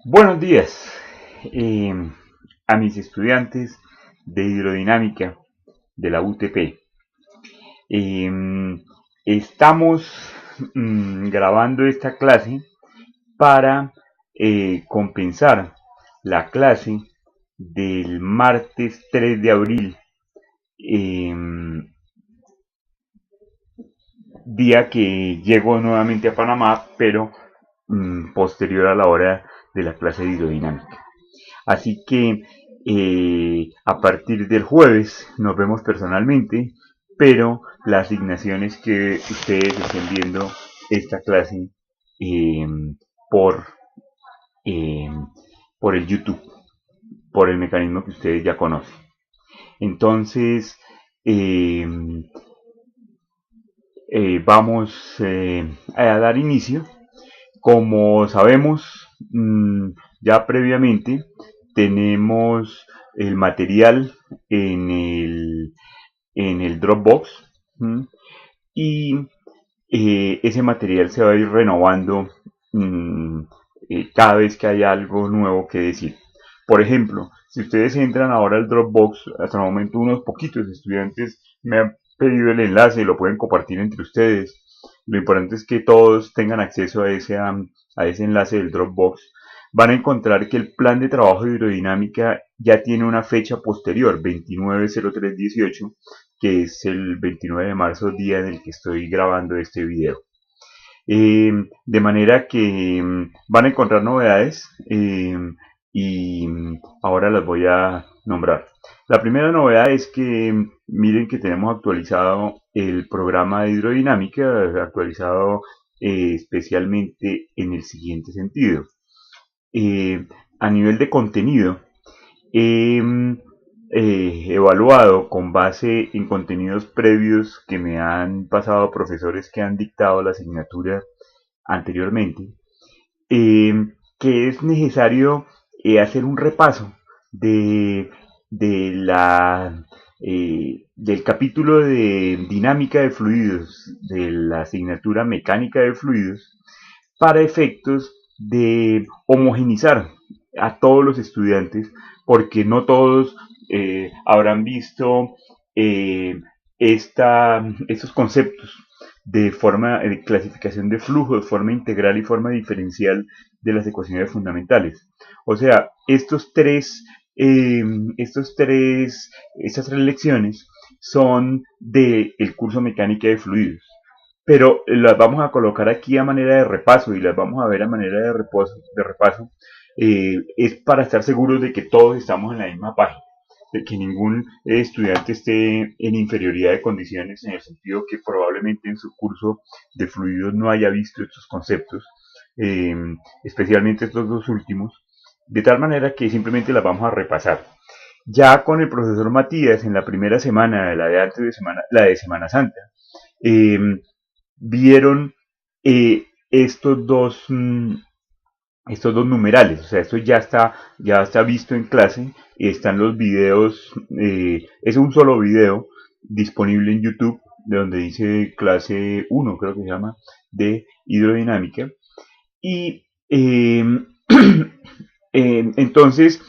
Buenos días eh, a mis estudiantes de hidrodinámica de la UTP. Eh, Estamos grabando esta clase para compensar la clase del martes 3 de abril, eh, día que llego nuevamente a Panamá, pero posterior a la hora de la clase de hidrodinámica. Así que a partir del jueves nos vemos personalmente, pero la asignación es que ustedes estén viendo esta clase eh, por, eh, por el YouTube, por el mecanismo que ustedes ya conocen. Entonces, eh, vamos a dar inicio. Como sabemos, ya previamente tenemos el material en el Dropbox, y ese material se va a ir renovando mmm, cada vez que haya algo nuevo que decir. Por ejemplo, si ustedes entran ahora al Dropbox, hasta el momento unos poquitos estudiantes me han pedido el enlace y lo pueden compartir entre ustedes. Lo importante es que todos tengan acceso a ese enlace del Dropbox. Van a encontrar que el plan de trabajo de hidrodinámica ya tiene una fecha posterior, 29/03/18, que es el 29 de marzo, día en el que estoy grabando este video. De manera que van a encontrar novedades, y ahora las voy a nombrar. La primera novedad es que miren que tenemos actualizado el programa de hidrodinámica, actualizado especialmente en el siguiente sentido. A nivel de contenido, he evaluado con base en contenidos previos que me han pasado profesores que han dictado la asignatura anteriormente, eh, que es necesario hacer un repaso de, de la, del capítulo de dinámica de fluidos de la asignatura mecánica de fluidos para efectos de homogenizar a todos los estudiantes, porque no todos habrán visto eh, estos conceptos de forma de clasificación de flujo, de forma integral y forma diferencial de las ecuaciones fundamentales. O sea, estas tres lecciones son del curso mecánica de fluidos, pero las vamos a colocar aquí a manera de repaso y las vamos a ver a manera de repaso. Es para estar seguros de que todos estamos en la misma página, de que ningún estudiante esté en inferioridad de condiciones, en el sentido que probablemente en su curso de fluidos no haya visto estos conceptos, eh, especialmente estos dos últimos, de tal manera que simplemente las vamos a repasar. Ya con el profesor Matías, en la primera semana, la de antes de semana, la de Semana Santa, eh, vieron estos dos numerales. O sea, esto ya está visto en clase, están los videos, es un solo video disponible en YouTube, de donde dice clase 1, creo que se llama, de hidrodinámica. Y entonces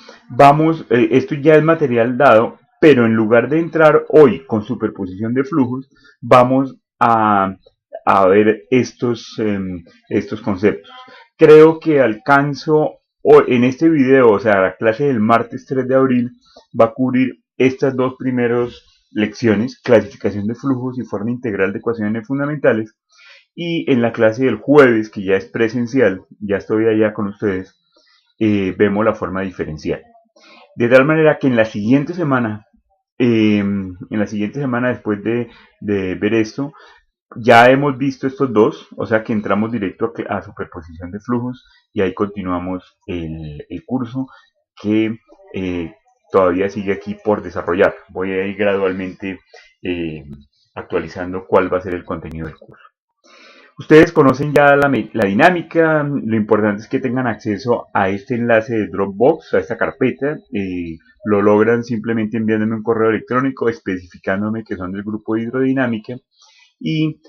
esto ya es material dado, pero en lugar de entrar hoy con superposición de flujos, vamos a ver estos conceptos. Creo que alcanzo en este video, o sea, la clase del martes 3 de abril va a cubrir estas dos primeras lecciones: clasificación de flujos y forma integral de ecuaciones fundamentales. Y en la clase del jueves, que ya es presencial, ya estoy allá con ustedes, vemos la forma diferencial. De tal manera que en la siguiente semana después de ver esto, ya hemos visto estos dos, o sea que entramos directo a superposición de flujos y ahí continuamos el curso, que eh, todavía sigue aquí por desarrollar. Voy a ir gradualmente eh, actualizando cuál va a ser el contenido del curso. Ustedes conocen ya la dinámica. Lo importante es que tengan acceso a este enlace de Dropbox, a esta carpeta. Lo logran simplemente enviándome un correo electrónico especificándome que son del grupo de hidrodinámica, y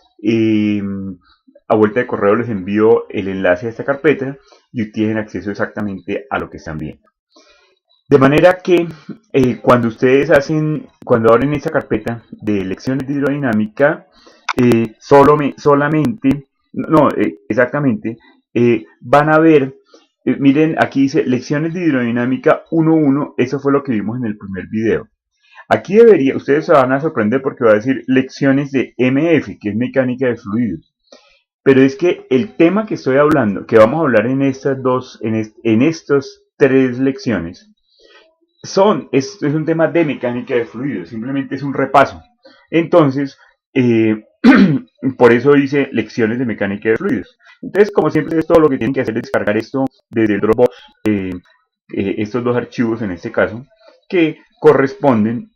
a vuelta de correo les envío el enlace a esta carpeta y tienen acceso exactamente a lo que están viendo. De manera que cuando abren esa carpeta de lecciones de hidrodinámica, exactamente, van a ver, miren, aquí dice lecciones de hidrodinámica 1.1, eso fue lo que vimos en el primer video. Aquí ustedes se van a sorprender porque va a decir lecciones de MF, que es mecánica de fluidos. Pero es que el tema que estoy hablando, que vamos a hablar en estas tres lecciones, es un tema de mecánica de fluidos, simplemente es un repaso. Entonces, por eso dice lecciones de mecánica de fluidos. Entonces, como siempre, todo lo que tienen que hacer es descargar esto desde el Dropbox, estos dos archivos en este caso, que corresponden,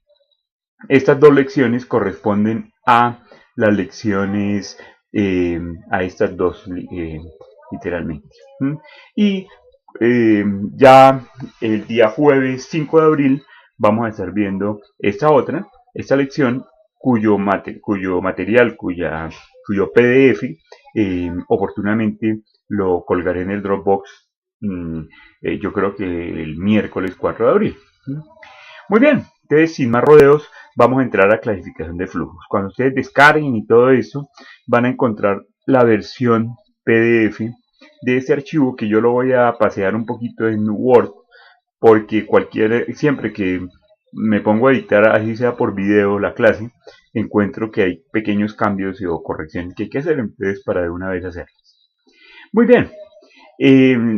estas dos lecciones corresponden a las lecciones, a estas dos, literalmente. Y ya el día jueves 5 de abril vamos a estar viendo esta lección cuyo material, cuyo PDF, oportunamente lo colgaré en el Dropbox, yo creo que el miércoles 4 de abril. Muy bien, entonces sin más rodeos vamos a entrar a clasificación de flujos. Cuando ustedes descarguen y todo eso, van a encontrar la versión PDF de este archivo, que yo lo voy a pasear un poquito en Word, porque siempre que me pongo a editar, así sea por video, la clase, encuentro que hay pequeños cambios o correcciones que hay que hacer, entonces para de una vez hacerlas. Muy bien,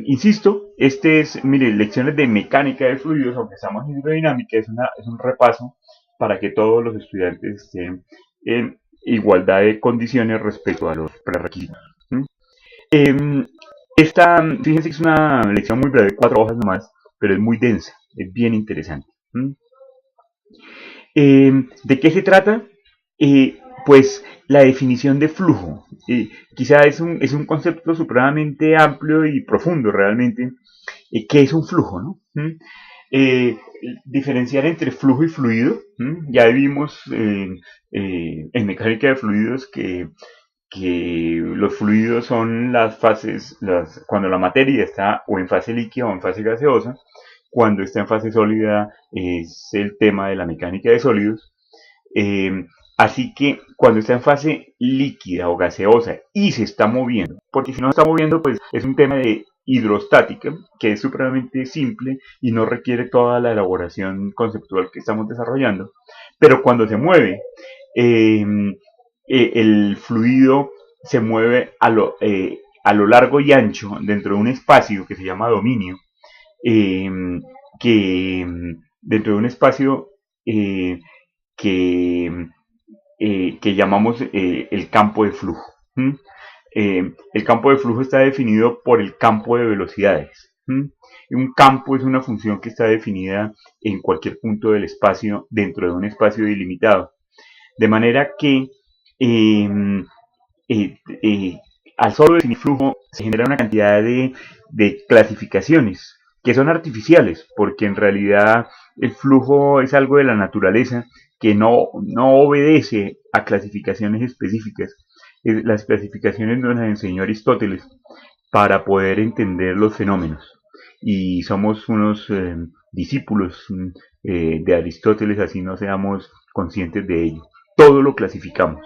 insisto, mire, lecciones de mecánica de fluidos, aunque estamos en hidrodinámica, es un repaso para que todos los estudiantes estén en igualdad de condiciones respecto a los prerequisitos. Fíjense que es una lección muy breve, 4 hojas nomás, pero es muy densa, es bien interesante. ¿De qué se trata? Pues la definición de flujo. Quizá es un concepto supremamente amplio y profundo realmente. ¿Qué es un flujo, no? Diferenciar entre flujo y fluido. Ya vimos en mecánica de fluidos que los fluidos son las fases, cuando la materia está o en fase líquida o en fase gaseosa. Cuando está en fase sólida es el tema de la mecánica de sólidos. Así que cuando está en fase líquida o gaseosa y se está moviendo, porque si no se está moviendo, pues es un tema de hidrostática, que es supremamente simple y no requiere toda la elaboración conceptual que estamos desarrollando. Pero cuando se mueve, el fluido se mueve a lo largo y ancho dentro de un espacio que se llama dominio, dentro de un espacio que llamamos el campo de flujo. El campo de flujo está definido por el campo de velocidades. Un campo es una función que está definida en cualquier punto del espacio dentro de un espacio delimitado. De manera que al solo definir flujo se genera una cantidad de clasificaciones que son artificiales, porque en realidad el flujo es algo de la naturaleza que no obedece a clasificaciones específicas. Las clasificaciones nos las enseñó Aristóteles para poder entender los fenómenos, y somos unos discípulos de Aristóteles, así no seamos conscientes de ello. Todo lo clasificamos.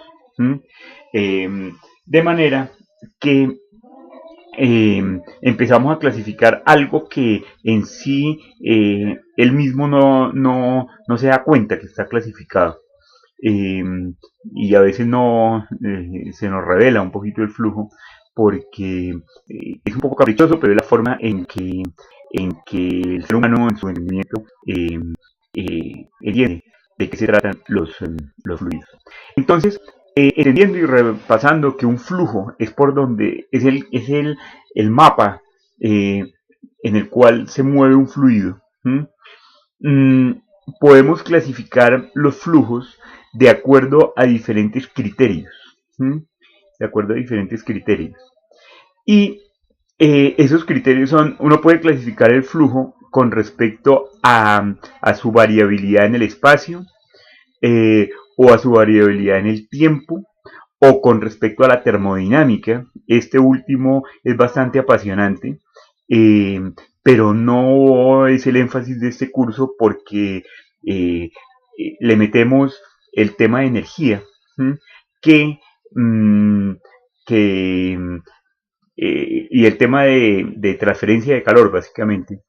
De manera que empezamos a clasificar algo que en sí él mismo no se da cuenta que está clasificado. Y a veces se nos revela un poquito el flujo, porque es un poco caprichoso, pero es la forma en que el ser humano, en su entendimiento, entiende de qué se tratan los fluidos. Entonces, entendiendo y repasando que un flujo es por donde es el mapa en el cual se mueve un fluido, podemos clasificar los flujos de acuerdo a diferentes criterios. Y esos criterios uno puede clasificar el flujo con respecto a su variabilidad en el espacio, o a su variabilidad en el tiempo, o con respecto a la termodinámica. Este último es bastante apasionante, eh, pero no es el énfasis de este curso porque eh, le metemos el tema de energía, ¿m? que, mm, que y el tema de transferencia de calor, básicamente,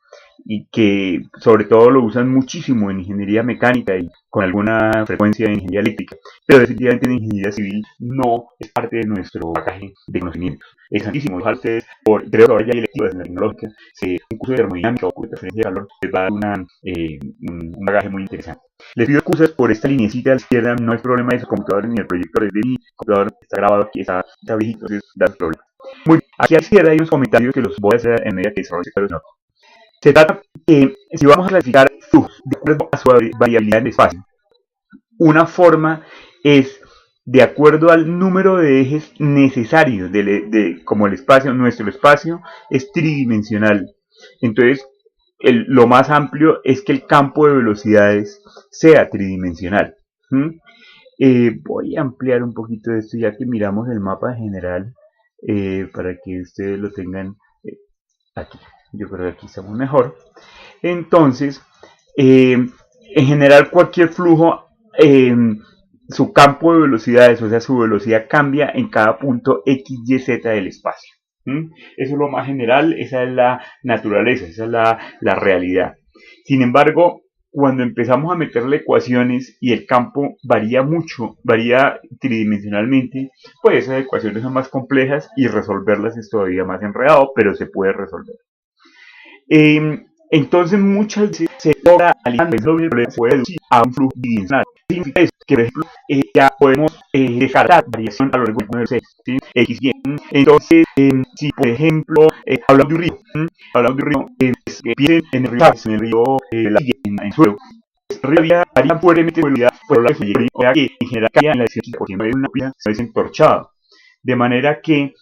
y que sobre todo lo usan muchísimo en ingeniería mecánica y con alguna frecuencia en ingeniería eléctrica, pero definitivamente en ingeniería civil no es parte de nuestro bagaje de conocimientos. Es santísimo, ojalá ustedes, creo que ahora ya hay electivas en la tecnológica, un curso de termodinámica o curso de transferencia de calor les va a dar un bagaje muy interesante. Les pido excusas por esta linecita a la izquierda, no es problema de su computador ni el proyector, es de mi computador, está grabado aquí, está viejito, entonces da problema. Muy bien, aquí a la izquierda hay unos comentarios que los voy a hacer en medida que desarrolle este nota. Se trata que si vamos a clasificar flujos de acuerdo a su variabilidad de espacio, una forma es de acuerdo al número de ejes necesarios, como el espacio, nuestro espacio es tridimensional. Entonces, lo más amplio es que el campo de velocidades sea tridimensional. Voy a ampliar un poquito esto ya que miramos el mapa general para que ustedes lo tengan aquí. Yo creo que aquí estamos mejor. Entonces, en general cualquier flujo, su campo de velocidades, o sea, su velocidad cambia en cada punto x, y, z del espacio. Eso es lo más general, esa es la naturaleza, esa es la realidad. Sin embargo, cuando empezamos a meterle ecuaciones y el campo varía mucho, varía tridimensionalmente, pues esas ecuaciones son más complejas y resolverlas es todavía más enredado, pero se puede resolver. Entonces muchas veces se logra analizando el problema, se puede reducir a un flujo bidimensional. Significa eso, que por ejemplo ya podemos descartar variación a lo largo del C, ¿sí? X, Y. Entonces, si por ejemplo hablamos de un río, piensen en el río Chávez, en el río La Villa, en suelo. El río varía fuertemente de velocidad por la que en general cae en la dirección porque no es una pista, se ve entorchada. De manera que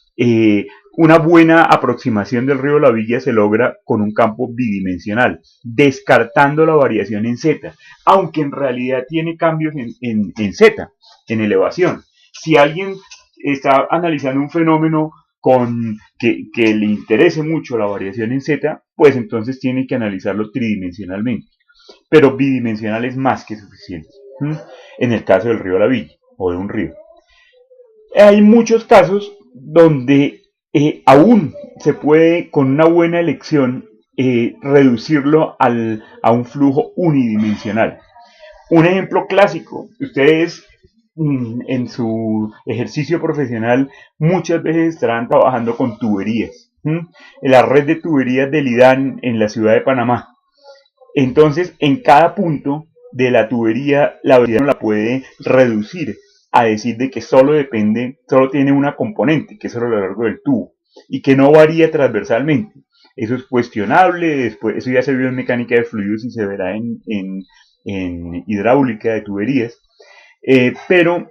una buena aproximación del río La Villa se logra con un campo bidimensional, descartando la variación en Z, aunque en realidad tiene cambios en Z, en elevación. Si alguien está analizando un fenómeno que le interese mucho la variación en Z, pues entonces tiene que analizarlo tridimensionalmente. Pero bidimensional es más que suficiente. En el caso del río La Villa o de un río. Hay muchos casos donde aún se puede, con una buena elección, reducirlo a un flujo unidimensional. Un ejemplo clásico, ustedes en su ejercicio profesional muchas veces estarán trabajando con tuberías. En la red de tuberías del IDAN en la ciudad de Panamá. Entonces, en cada punto de la tubería, la velocidad no la puede reducir a decir de que solo tiene una componente, que es a lo largo del tubo, y que no varía transversalmente. Eso es cuestionable, después, eso ya se vio en mecánica de fluidos y se verá en hidráulica de tuberías, pero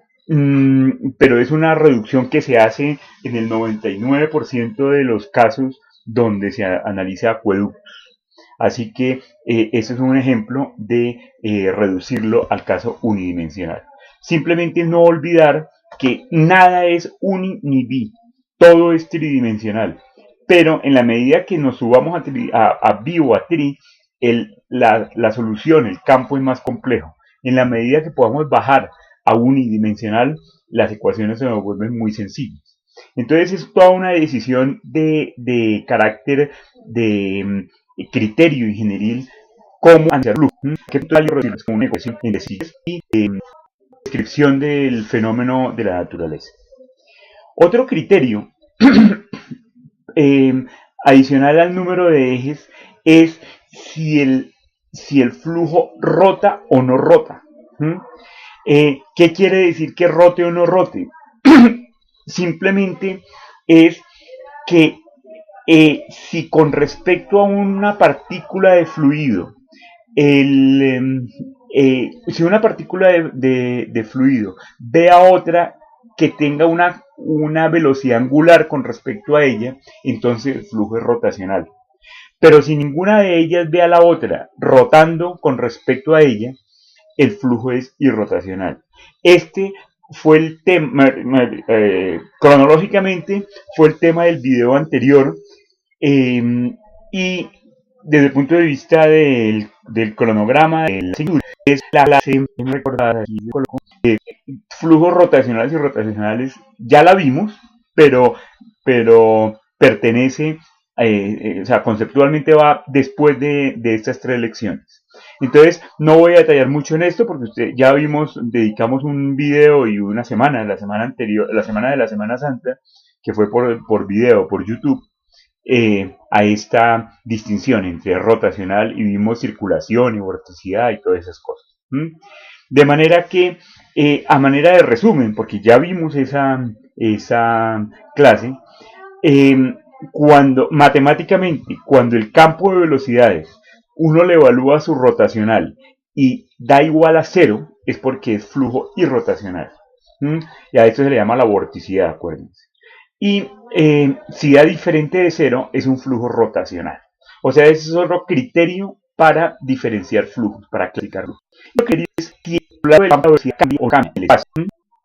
es una reducción que se hace en el 99% de los casos donde se analiza acueductos. Así que ese es un ejemplo de reducirlo al caso unidimensional. Simplemente no olvidar que nada es uni ni bi, todo es tridimensional. Pero en la medida que nos subamos a bi o a tri, la solución, el campo es más complejo. En la medida que podamos bajar a unidimensional, las ecuaciones se nos vuelven muy sencillas. Entonces es toda una decisión de carácter de criterio ingenieril cómo analizarlo, que total es como una ecuación en decir y descripción del fenómeno de la naturaleza. Otro criterio adicional al número de ejes es si el flujo rota o no rota. ¿Qué quiere decir que rote o no rote? Simplemente es que si con respecto a una partícula de fluido, si una partícula de fluido ve a otra que tenga una velocidad angular con respecto a ella, entonces el flujo es rotacional. Pero si ninguna de ellas ve a la otra rotando con respecto a ella, el flujo es irrotacional. Este fue el tema, cronológicamente fue el tema del video anterior, Y desde el punto de vista del cronograma, de la asignatura, es la clase recordada aquí, flujos rotacionales y rotacionales, ya la vimos, pero, pero pertenece, o sea, conceptualmente va después de estas tres lecciones. Entonces, no voy a detallar mucho en esto porque ya vimos, dedicamos un video y una semana, la semana anterior, la semana de la Semana Santa, que fue por video, por YouTube, a esta distinción entre rotacional y vimos circulación y vorticidad y todas esas cosas. De manera que, a manera de resumen, porque ya vimos esa clase, eh, cuando matemáticamente, cuando el campo de velocidades uno le evalúa su rotacional y da igual a cero, es porque es flujo irrotacional. Y a esto se le llama la vorticidad, acuérdense. Y si da diferente de cero, es un flujo rotacional. O sea, ese es otro criterio para diferenciar flujos, para clasificarlos. Lo que dice es que el campo de velocidad cambia o cambia el espacio.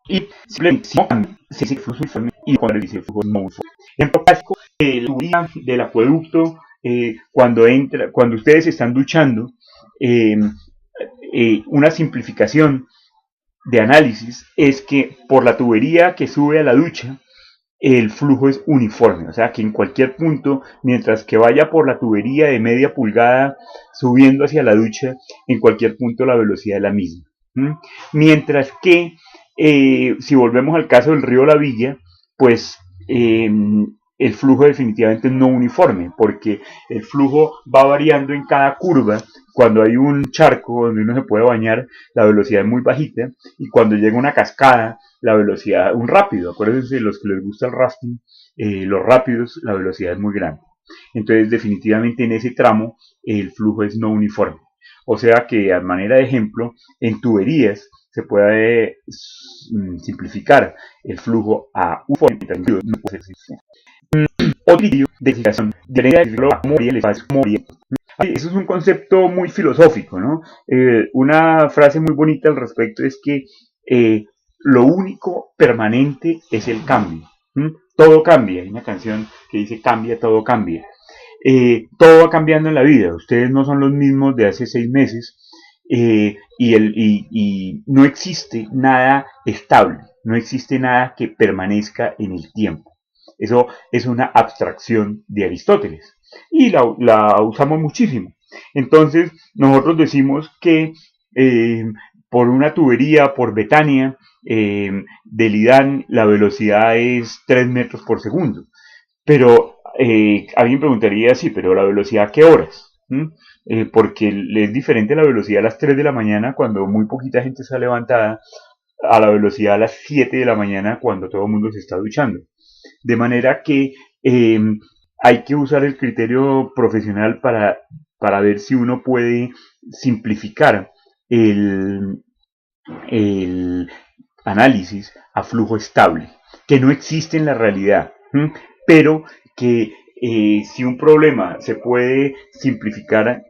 Y simplemente si no cambia, se dice flujo uniforme y cuando dice flujo no uniforme. En clásico, la tubería del acueducto, cuando ustedes están duchando, eh, una simplificación de análisis es que por la tubería que sube a la ducha, el flujo es uniforme, o sea que en cualquier punto, mientras que vaya por la tubería de media pulgada subiendo hacia la ducha, en cualquier punto la velocidad es la misma. Mientras que, si volvemos al caso del río La Villa, pues el flujo definitivamente no uniforme, porque el flujo va variando en cada curva. Cuando hay un charco donde uno se puede bañar, la velocidad es muy bajita, y cuando llega una cascada, la velocidad, un rápido, acuérdense, los que les gusta el rafting, los rápidos, la velocidad es muy grande. Entonces, definitivamente en ese tramo, el flujo es no uniforme. O sea que, a manera de ejemplo, en tuberías se puede simplificar el flujo a uniforme, no puede ser otro criterio de clasificación de eso es un concepto muy filosófico, ¿no? Una frase muy bonita al respecto es que lo único permanente es el cambio. Todo cambia. Hay una canción que dice cambia, todo cambia. Todo va cambiando en la vida. Ustedes no son los mismos de hace 6 meses y no existe nada estable. No existe nada que permanezca en el tiempo. Eso es una abstracción de Aristóteles y la usamos muchísimo. Entonces, nosotros decimos que por una tubería, por Betania, del IDAN, la velocidad es 3 metros por segundo. Pero alguien preguntaría, sí, pero la velocidad, ¿qué horas? Porque es diferente la velocidad a las 3 de la mañana cuando muy poquita gente está levantada a la velocidad a las 7 de la mañana cuando todo el mundo se está duchando. De manera que eh, hay que usar el criterio profesional para ver si uno puede simplificar el, el análisis a flujo estable, que no existe en la realidad, pero que si un problema se puede simplificar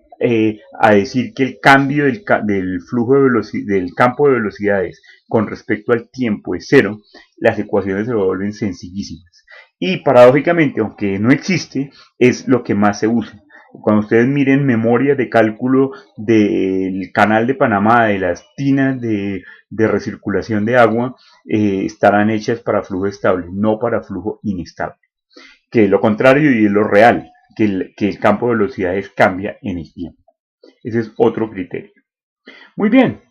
a decir que el cambio del flujo de del campo de velocidades con respecto al tiempo es cero, las ecuaciones se vuelven sencillísimas. Y paradójicamente, aunque no existe, es lo que más se usa. Cuando ustedes miren memorias de cálculo del canal de Panamá, de las tinas de recirculación de agua, estarán hechas para flujo estable, no para flujo inestable. Que es lo contrario y es lo real, que el campo de velocidades cambia en el tiempo. Ese es otro criterio. Muy bien,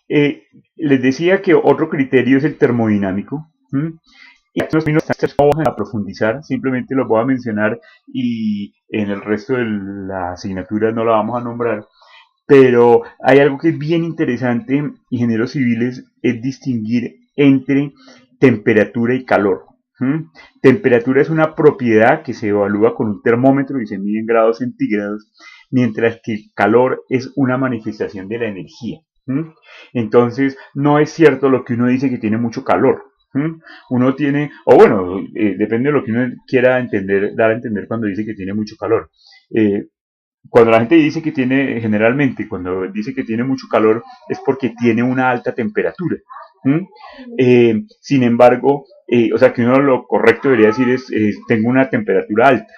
les decía que otro criterio es el termodinámico. Y estos no vamos a profundizar, simplemente los voy a mencionar y en el resto de la asignatura no la vamos a nombrar. Pero hay algo que es bien interesante en ingenieros civiles, es distinguir entre temperatura y calor. Temperatura es una propiedad que se evalúa con un termómetro y se mide en grados centígrados, mientras que el calor es una manifestación de la energía. Entonces, no es cierto lo que uno dice que tiene mucho calor. Uno tiene, o bueno, depende de lo que uno quiera entender, dar a entender cuando dice que tiene mucho calor. Cuando la gente dice que tiene, generalmente, cuando dice que tiene mucho calor, es porque tiene una alta temperatura. Sin embargo, o sea que uno lo correcto debería decir es tengo una temperatura alta.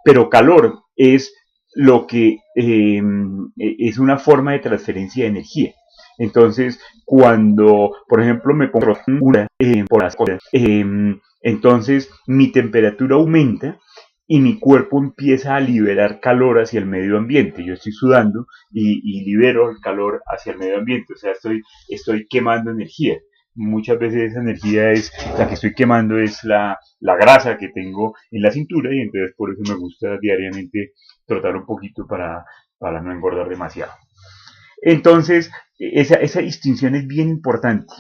pero calor es lo que es una forma de transferencia de energía. Entonces, cuando, por ejemplo, me pongo una por las cosas, entonces mi temperatura aumenta y mi cuerpo empieza a liberar calor hacia el medio ambiente. Yo estoy sudando y libero el calor hacia el medio ambiente, o sea, estoy quemando energía. Muchas veces esa energía es la que estoy quemando, es la grasa que tengo en la cintura, y entonces por eso me gusta diariamente trotar un poquito para no engordar demasiado. Entonces, esa distinción es bien importante.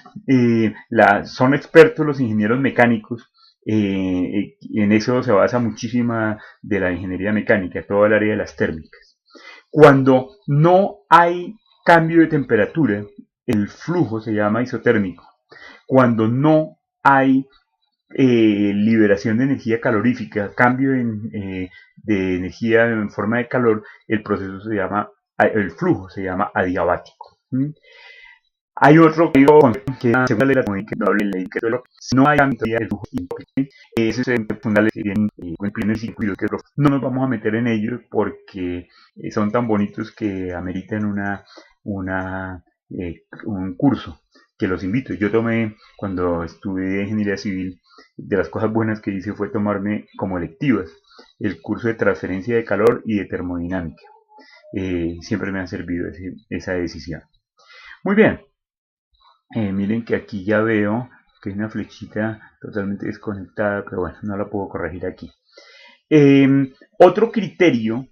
Son expertos los ingenieros mecánicos. En eso se basa muchísima de la ingeniería mecánica, todo el área de las térmicas. Cuando no hay cambio de temperatura, el flujo se llama isotérmico. Cuando no hay liberación de energía calorífica, cambio de energía en forma de calor, el flujo se llama adiabático. Hay otro que según la ley que no hay cambio de flujo, ese es el fundamental que viene con el primer circuito, que no nos vamos a meter en ello porque son tan bonitos que ameritan un curso que los invito. Yo tomé, cuando estudié ingeniería civil, de las cosas buenas que hice fue tomarme como electivas el curso de transferencia de calor y de termodinámica. Siempre me ha servido esa decisión. Muy bien, miren que aquí ya veo que hay una flechita totalmente desconectada, pero bueno, no la puedo corregir aquí. Otro criterio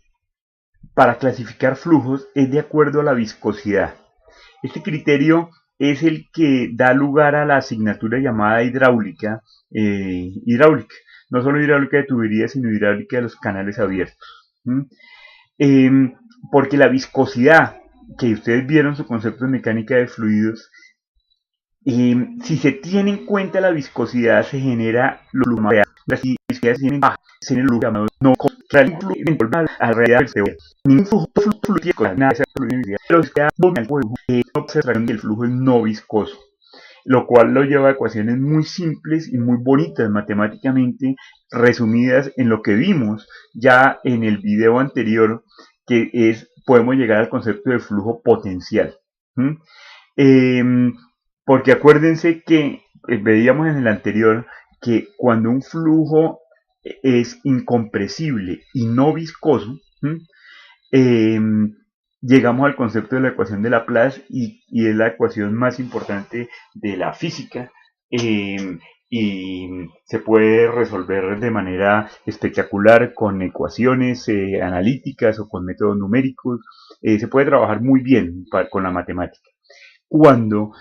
para clasificar flujos es de acuerdo a la viscosidad. Este criterio es el que da lugar a la asignatura llamada hidráulica, no solo hidráulica de tuberías, sino hidráulica de los canales abiertos. Porque la viscosidad, que ustedes vieron su concepto de mecánica de fluidos, si se tiene en cuenta la viscosidad, se genera las viscosidades tienen baja, se genera lo llamado no alrededor de ningún flujo tiene nada de esa fluidicidad, pero se queda observación del flujo es no viscoso, lo cual lo lleva a ecuaciones muy simples y muy bonitas matemáticamente, resumidas en lo que vimos ya en el video anterior, que podemos llegar al concepto de flujo potencial. Porque acuérdense que veíamos en el anterior que cuando un flujo es incompresible y no viscoso, llegamos al concepto de la ecuación de Laplace, y es la ecuación más importante de la física, y se puede resolver de manera espectacular con ecuaciones analíticas o con métodos numéricos. Se puede trabajar muy bien con la matemática. Cuando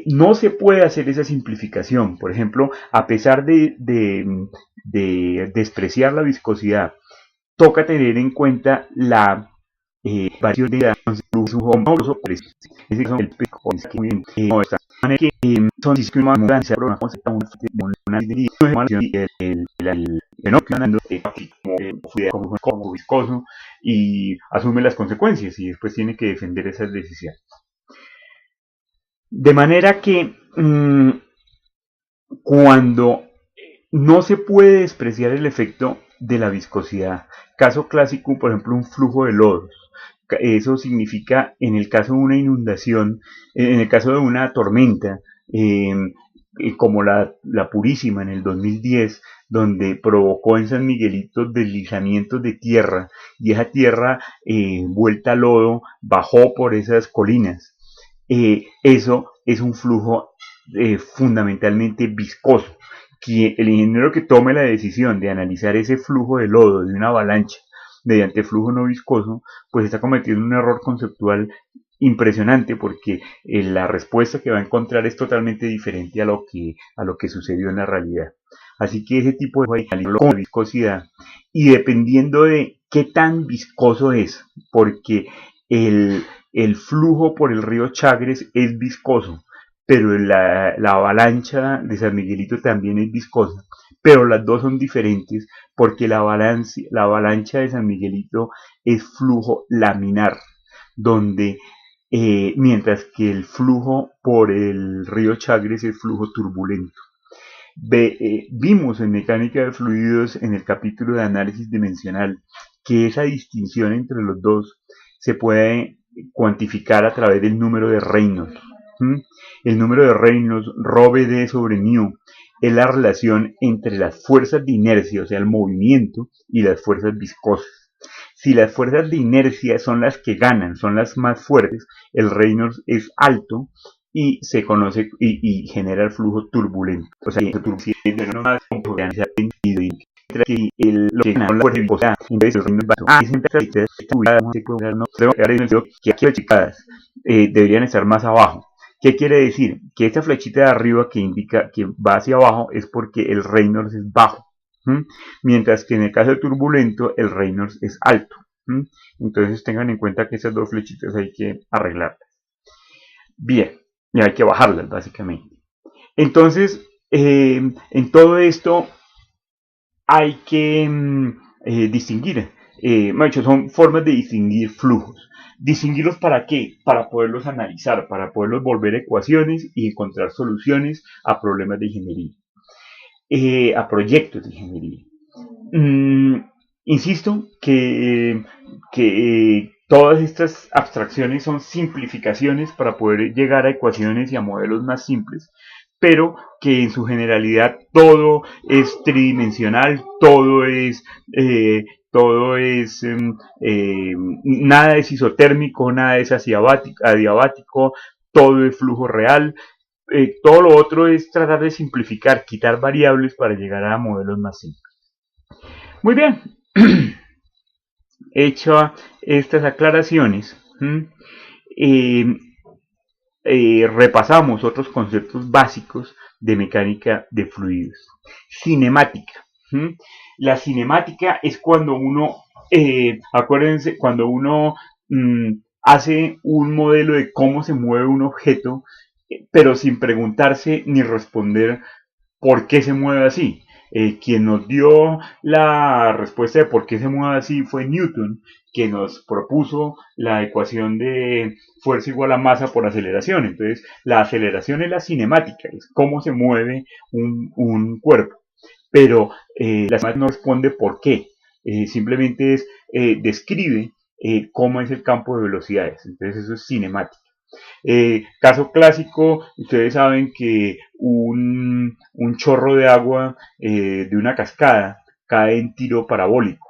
no se puede hacer esa simplificación, por ejemplo, a pesar de despreciar la viscosidad, toca tener en cuenta la variación de flujo amoroso, ese es el pico, que muy bien, son discos más grandes, como viscoso, y asume las consecuencias y después tiene que defender esas decisiones. De manera que cuando no se puede despreciar el efecto de la viscosidad, caso clásico, por ejemplo, un flujo de lodos. Eso significa, en el caso de una inundación, en el caso de una tormenta, como la Purísima en el 2010, donde provocó en San Miguelito deslizamientos de tierra, y esa tierra vuelta a lodo bajó por esas colinas. Eso es un flujo fundamentalmente viscoso. El ingeniero que tome la decisión de analizar ese flujo de lodo de una avalancha mediante flujo no viscoso, pues está cometiendo un error conceptual impresionante, porque la respuesta que va a encontrar es totalmente diferente a lo que sucedió en la realidad. Así que ese tipo de con viscosidad, y dependiendo de qué tan viscoso es, porque el flujo por el río Chagres es viscoso, pero la avalancha de San Miguelito también es viscosa, pero las dos son diferentes, porque la avalancha de San Miguelito es flujo laminar, donde mientras que el flujo por el río Chagres es flujo turbulento. Vimos en mecánica de fluidos en el capítulo de análisis dimensional que esa distinción entre los dos se puede cuantificar a través del número de Reynolds. El número de Reynolds, ρ d sobre μ, es la relación entre las fuerzas de inercia, o sea, el movimiento, y las fuerzas viscosas. Si las fuerzas de inercia son las que ganan, son las más fuertes, el Reynolds es alto y se conoce y genera el flujo turbulento. O sea, lo que gana la fuerza viscosa, entonces el Reynolds que aquí chicadas deberían estar más abajo. ¿Qué quiere decir? Que esta flechita de arriba que indica que va hacia abajo es porque el Reynolds es bajo. Mientras que en el caso de turbulento el Reynolds es alto. Entonces tengan en cuenta que esas dos flechitas hay que arreglarlas. Bien, y hay que bajarlas básicamente. Entonces, en todo esto hay que distinguir. Son formas de distinguir flujos. ¿Distinguirlos para qué? Para poderlos analizar, para poderlos volver ecuaciones y encontrar soluciones a problemas de ingeniería. A proyectos de ingeniería. Insisto que todas estas abstracciones son simplificaciones para poder llegar a ecuaciones y a modelos más simples, pero que en su generalidad todo es tridimensional, nada es isotérmico, nada es adiabático, todo es flujo real. Todo lo otro es tratar de simplificar, quitar variables para llegar a modelos más simples. Muy bien, hecho estas aclaraciones, repasamos otros conceptos básicos de mecánica de fluidos. Cinemática. La cinemática es cuando uno, acuérdense, cuando uno hace un modelo de cómo se mueve un objeto, pero sin preguntarse ni responder por qué se mueve así. Quien nos dio la respuesta de por qué se mueve así fue Newton, que nos propuso la ecuación de fuerza igual a masa por aceleración. Entonces, la aceleración es la cinemática, es cómo se mueve un cuerpo. Pero la cinemática no responde por qué, simplemente describe cómo es el campo de velocidades. Entonces, eso es cinemática. Caso clásico, ustedes saben que un chorro de agua de una cascada cae en tiro parabólico.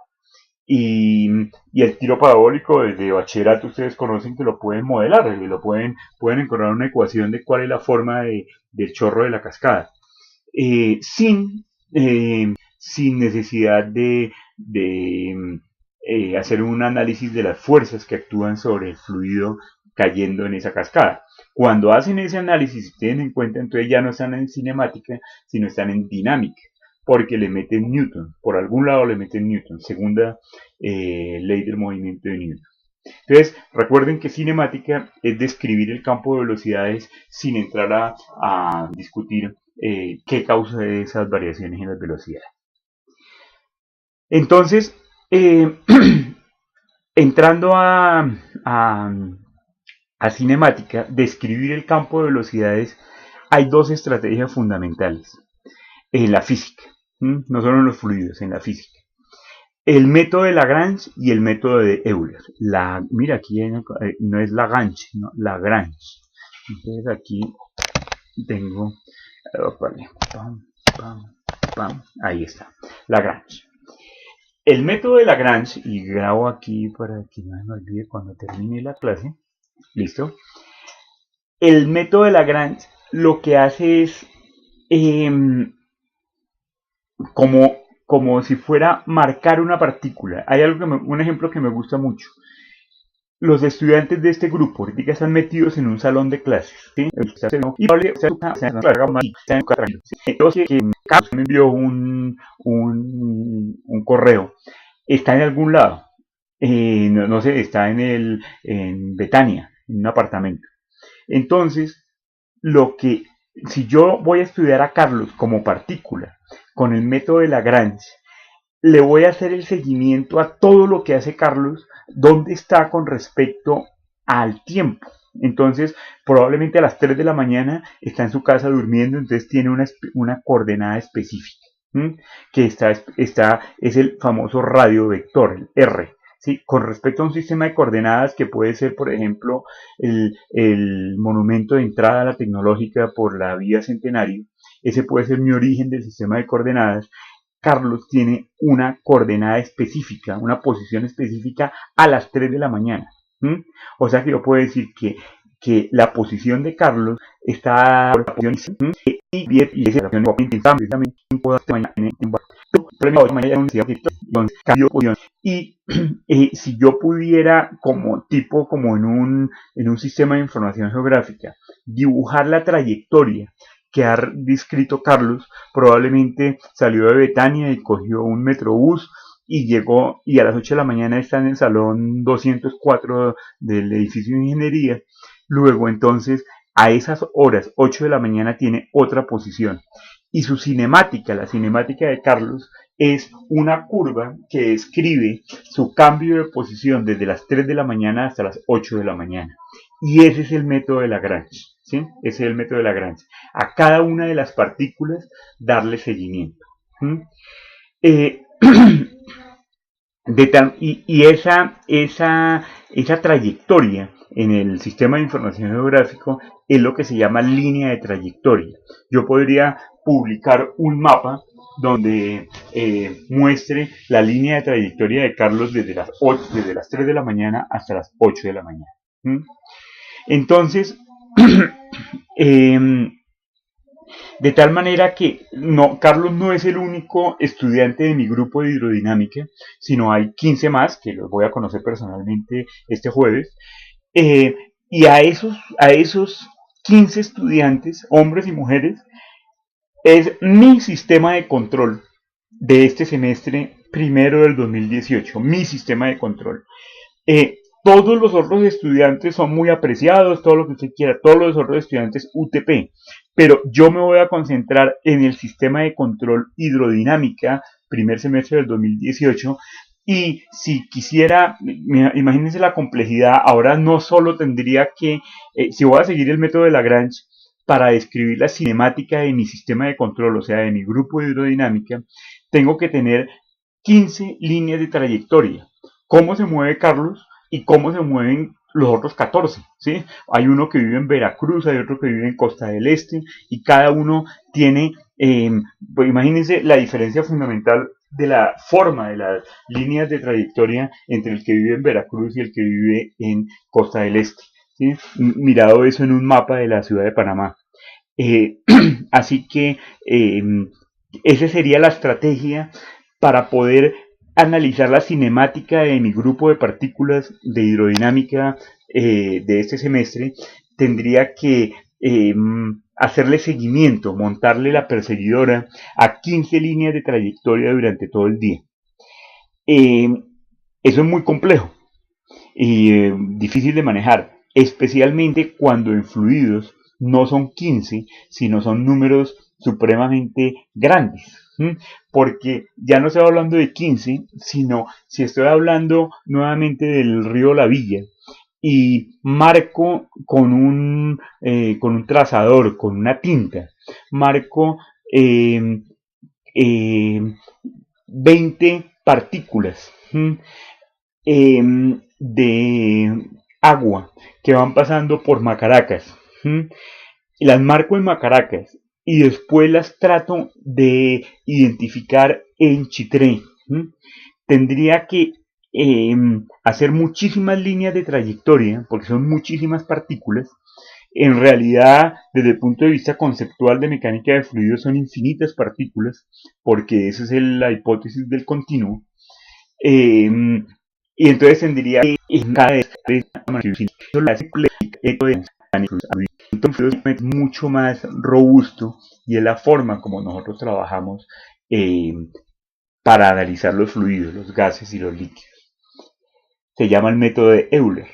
Y el tiro parabólico desde bachillerato ustedes conocen que lo pueden modelar, pueden encontrar una ecuación de cuál es la forma del chorro de la cascada. Sin necesidad de hacer un análisis de las fuerzas que actúan sobre el fluido cayendo en esa cascada. Cuando hacen ese análisis, tienen en cuenta, entonces ya no están en cinemática, sino están en dinámica, porque le meten Newton, por algún lado le meten Newton, segunda ley del movimiento de Newton. Entonces, recuerden que cinemática es describir el campo de velocidades sin entrar a discutir qué causa esas variaciones en las velocidades. Entonces, entrando a cinemática, describir el campo de velocidades, hay dos estrategias fundamentales en la física, no solo en los fluidos, en la física. El método de Lagrange y el método de Euler. Mira, aquí no es Lagrange, no, Lagrange. Entonces aquí tengo, ahí está, Lagrange. El método de Lagrange, y grabo aquí para que no me olvide cuando termine la clase, listo. El método de Lagrange lo que hace es como si fuera marcar una partícula. Hay un ejemplo que me gusta mucho. Los estudiantes de este grupo ahorita están metidos en un salón de clases, ¿sí? Y Carlos me envió un correo. Está en algún lado. No sé, está en Betania, en un apartamento. Entonces, si yo voy a estudiar a Carlos como partícula con el método de Lagrange, le voy a hacer el seguimiento a todo lo que hace Carlos, dónde está con respecto al tiempo. Entonces, probablemente a las 3 de la mañana está en su casa durmiendo, entonces tiene una coordenada específica, ¿m? Que es el famoso radio vector, el R. ¿Sí? Con respecto a un sistema de coordenadas que puede ser, por ejemplo, el monumento de entrada a la tecnológica por la vía Centenario, ese puede ser mi origen del sistema de coordenadas. Carlos tiene una coordenada específica, una posición específica a las 3 de la mañana. ¿Mm? O sea que yo puedo decir que la posición de Carlos está por la posición y esa y si yo pudiera como en un sistema de información geográfica dibujar la trayectoria que ha descrito Carlos, probablemente salió de Betania y cogió un metrobús y llegó y a las 8 de la mañana está en el salón 204 del edificio de ingeniería. Luego entonces a esas horas, 8 de la mañana, tiene otra posición. Y su cinemática, la cinemática de Carlos, es una curva que describe su cambio de posición desde las 3 de la mañana hasta las 8 de la mañana. Y ese es el método de Lagrange. ¿Sí? Ese es el método de Lagrange. A cada una de las partículas darle seguimiento. ¿Mm? Eh, esa trayectoria en el sistema de información geográfico es lo que se llama línea de trayectoria. Yo podría publicar un mapa donde muestre la línea de trayectoria de Carlos desde las 3 de la mañana hasta las 8 de la mañana. ¿Mm? Entonces, de tal manera que Carlos no es el único estudiante de mi grupo de hidrodinámica, sino hay 15 más, que los voy a conocer personalmente este jueves. Y a esos 15 estudiantes, hombres y mujeres, es mi sistema de control de este semestre primero del 2018, mi sistema de control. Todos los otros estudiantes son muy apreciados, todo lo que usted quiera, todos los otros estudiantes UTP, pero yo me voy a concentrar en el sistema de control hidrodinámica, primer semestre del 2018, y si quisiera, imagínense la complejidad, ahora no solo tendría que, si voy a seguir el método de Lagrange para describir la cinemática de mi sistema de control, o sea, de mi grupo de hidrodinámica, tengo que tener 15 líneas de trayectoria. ¿Cómo se mueve Carlos? Y cómo se mueven los otros 14, ¿sí? Hay uno que vive en Veracruz, hay otro que vive en Costa del Este, y cada uno tiene, pues imagínense la diferencia fundamental de la forma de las líneas de trayectoria entre el que vive en Veracruz y el que vive en Costa del Este, ¿sí? Mirado eso en un mapa de la ciudad de Panamá. Así que esa sería la estrategia para poder analizar la cinemática de mi grupo de partículas de hidrodinámica de este semestre. Tendría que hacerle seguimiento, montarle la perseguidora a 15 líneas de trayectoria durante todo el día. Eso es muy complejo y difícil de manejar, especialmente cuando en fluidos no son 15, sino son números supremamente grandes. Porque ya no estoy hablando de 15, sino si estoy hablando nuevamente del río La Villa y marco con un trazador, con una tinta, marco 20 partículas de agua que van pasando por Macaracas. Las marco en Macaracas y después las trato de identificar en Chitré. Tendría que hacer muchísimas líneas de trayectoria, porque son muchísimas partículas. En realidad, desde el punto de vista conceptual de mecánica de fluidos, son infinitas partículas, porque esa es la hipótesis del continuo. Y entonces tendría que entonces es mucho más robusto y es la forma como nosotros trabajamos para analizar los fluidos, los gases y los líquidos. Se llama el método de Euler.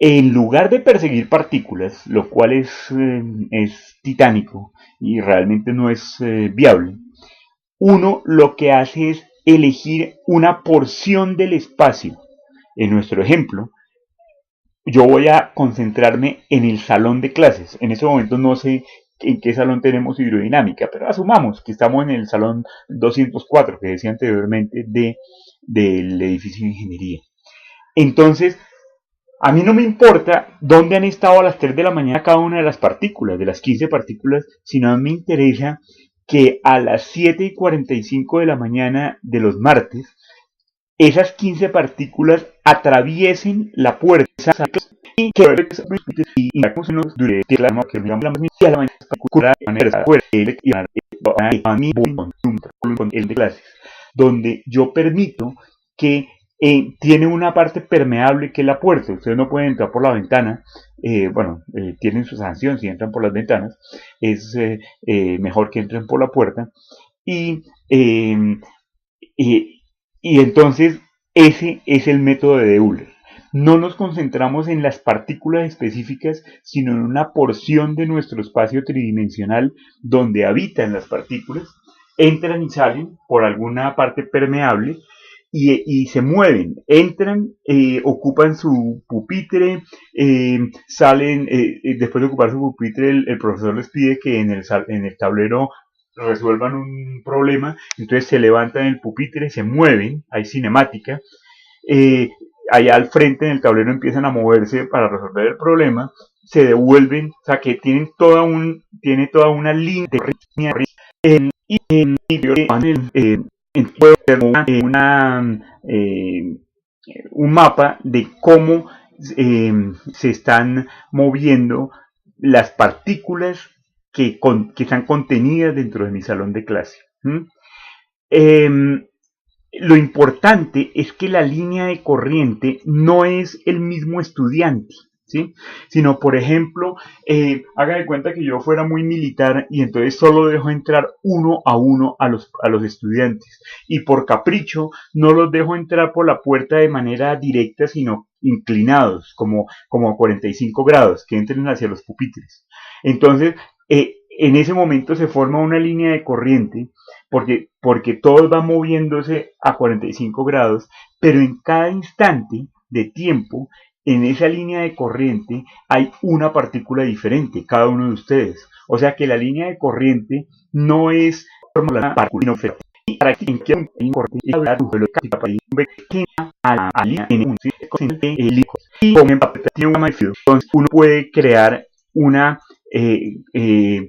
En lugar de perseguir partículas, lo cual es titánico y realmente no es viable, uno lo que hace es elegir una porción del espacio. En nuestro ejemplo, yo voy a concentrarme en el salón de clases. En ese momento no sé en qué salón tenemos hidrodinámica, pero asumamos que estamos en el salón 204 que decía anteriormente del edificio de ingeniería. Entonces, a mí no me importa dónde han estado a las 3 de la mañana cada una de las partículas, de las 15 partículas, sino a mí me interesa que a las 7:45 de la mañana de los martes, esas 15 partículas atraviesen la puerta y que durante la mañana de clases, donde yo permito que tiene una parte permeable que es la puerta. Ustedes no pueden entrar por la ventana. Tienen su sanción si entran por las ventanas. Es mejor que entren por la puerta. Y, eh, y, y entonces ese es el método de Euler. No nos concentramos en las partículas específicas, sino en una porción de nuestro espacio tridimensional donde habitan las partículas, entran y salen por alguna parte permeable y se mueven, entran, ocupan su pupitre, salen, después de ocupar su pupitre, el profesor les pide que en el tablero resuelvan un problema, entonces se levantan el pupitre, se mueven, hay cinemática, eh, allá al frente en el tablero empiezan a moverse para resolver el problema, se devuelven, o sea que tiene toda una línea eh, un mapa de cómo se están moviendo las partículas que están contenidas dentro de mi salón de clase. Eh, lo importante es que la línea de corriente no es el mismo estudiante, ¿sí? Sino, por ejemplo, haga de cuenta que yo fuera muy militar y entonces solo dejo entrar uno a uno a los estudiantes. Y por capricho no los dejo entrar por la puerta de manera directa, sino inclinados, como a 45 grados, que entren hacia los pupitres. Entonces, en ese momento se forma una línea de corriente porque todos van moviéndose a 45 grados, pero en cada instante de tiempo, en esa línea de corriente hay una partícula diferente, cada uno de ustedes. O sea que la línea de corriente no es una partícula, sino para que hablar entonces uno puede crear eh, eh,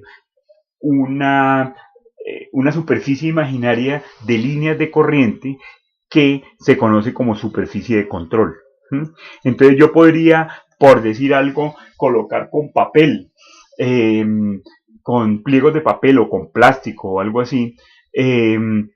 una una superficie imaginaria de líneas de corriente que se conoce como superficie de control. Entonces yo podría, por decir algo, colocar con papel, eh, con pliegos de papel o con plástico o algo así,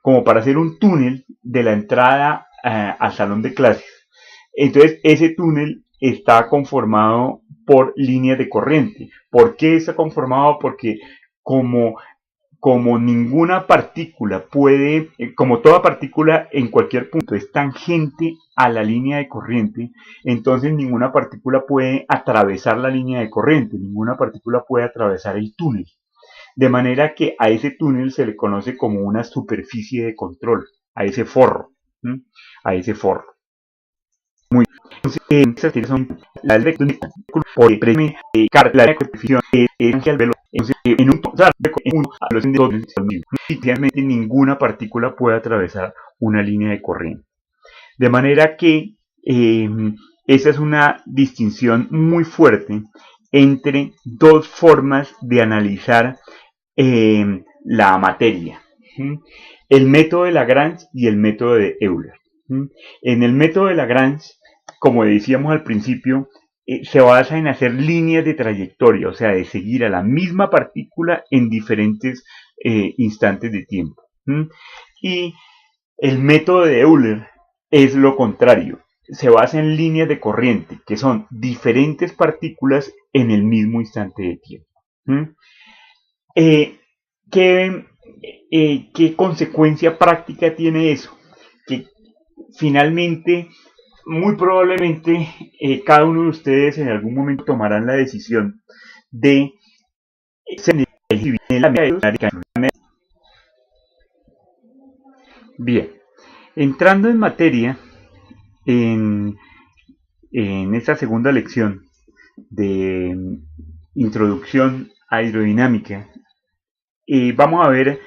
como para hacer un túnel de la entrada al salón de clases. Entonces ese túnel está conformado por líneas de corriente. ¿Por qué está conformado? Porque como ninguna partícula puede, como toda partícula en cualquier punto es tangente a la línea de corriente, entonces ninguna partícula puede atravesar la línea de corriente, ninguna partícula puede atravesar el túnel. De manera que a ese túnel se le conoce como una superficie de control, a ese forro, ¿sí? A ese forro. Muy bien. Entonces, son la electrónica por la coeficiente es al velo. Entonces, en uno a los inicialmente ninguna partícula puede atravesar una línea de corriente. De manera que esa es una distinción muy fuerte entre dos formas de analizar la materia. El método de Lagrange y el método de Euler. En el método de Lagrange, como decíamos al principio, se basa en hacer líneas de trayectoria, o sea, de seguir a la misma partícula en diferentes instantes de tiempo. Y el método de Euler es lo contrario, se basa en líneas de corriente, que son diferentes partículas en el mismo instante de tiempo. ¿Qué consecuencia práctica tiene eso? Que finalmente, muy probablemente, cada uno de ustedes en algún momento tomarán la decisión de bien, entrando en materia, en en esta segunda lección de introducción a hidrodinámica, vamos a ver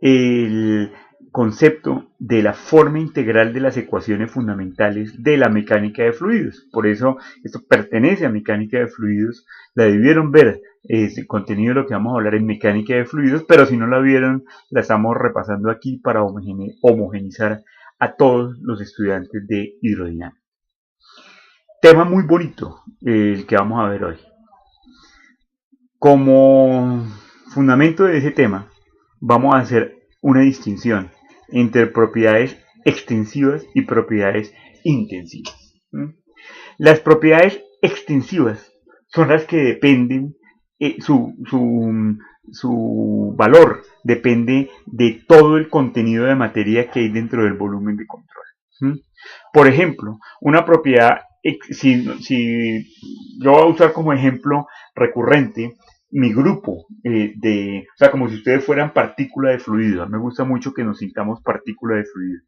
el concepto de la forma integral de las ecuaciones fundamentales de la mecánica de fluidos. Por eso esto pertenece a mecánica de fluidos. La debieron ver, el contenido de lo que vamos a hablar en mecánica de fluidos, pero si no la vieron, la estamos repasando aquí para homogenizar a todos los estudiantes de hidrodinámica. Tema muy bonito el que vamos a ver hoy. Como fundamento de ese tema, vamos a hacer una distinción entre propiedades extensivas y propiedades intensivas. Las propiedades extensivas son las que dependen, su valor depende de todo el contenido de materia que hay dentro del volumen de control. Por ejemplo, una propiedad, si yo voy a usar como ejemplo recurrente mi grupo, o sea, como si ustedes fueran partícula de fluido. Me gusta mucho que nos sintamos partícula de fluido.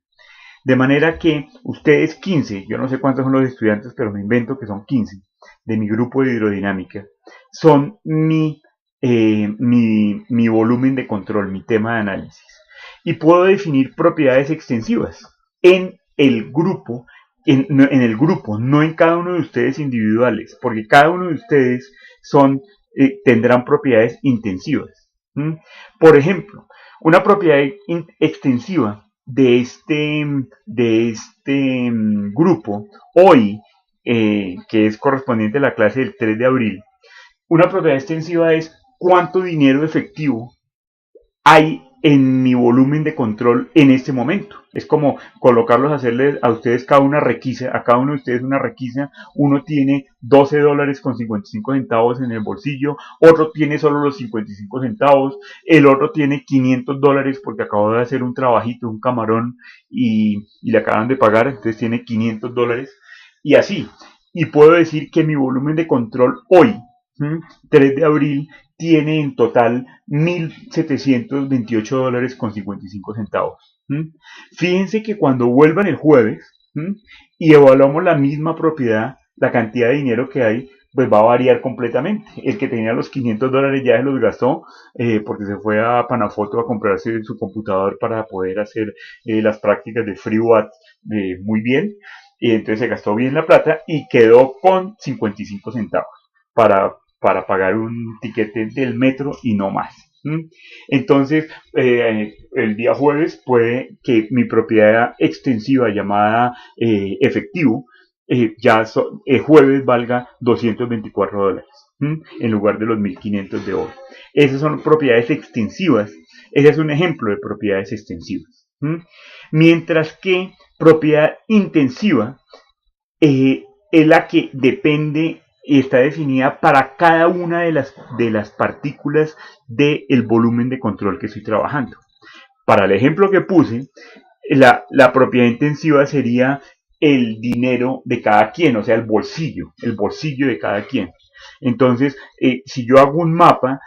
De manera que ustedes 15, yo no sé cuántos son los estudiantes, pero me invento que son 15, de mi grupo de hidrodinámica, son mi volumen de control, mi tema de análisis. Y puedo definir propiedades extensivas en el grupo, en el grupo, no en cada uno de ustedes individuales, porque cada uno de ustedes tendrán propiedades intensivas. Por ejemplo, una propiedad extensiva de este grupo, hoy, que es correspondiente a la clase del 3 de abril, una propiedad extensiva es cuánto dinero efectivo hay en mi volumen de control en este momento. Es como colocarlos, hacerles a ustedes cada una requisa, a cada uno de ustedes una requisa. Uno tiene $12.55 en el bolsillo, otro tiene solo los 55 centavos, el otro tiene $500 porque acabó de hacer un trabajito, un camarón, y le acaban de pagar, entonces tiene $500, y así. Y puedo decir que mi volumen de control hoy, 3 de abril, tiene en total $1.728.55. Fíjense que cuando vuelvan el jueves y evaluamos la misma propiedad, la cantidad de dinero que hay, pues va a variar completamente. El que tenía los $500 ya se los gastó porque se fue a Panafoto a comprarse su computador para poder hacer las prácticas de FreeWatt muy bien. Y entonces se gastó bien la plata y quedó con 55 centavos para pagar un tiquete del metro y no más. Entonces, el día jueves puede que mi propiedad extensiva llamada efectivo, jueves valga $224 en lugar de los 1.500 de hoy. Esas son propiedades extensivas. Ese es un ejemplo de propiedades extensivas. Mientras que propiedad intensiva es la que depende y está definida para cada una de las partículas del volumen de control que estoy trabajando. Para el ejemplo que puse, la propiedad intensiva sería el dinero de cada quien, o sea, el bolsillo de cada quien. Entonces, si yo hago un mapa,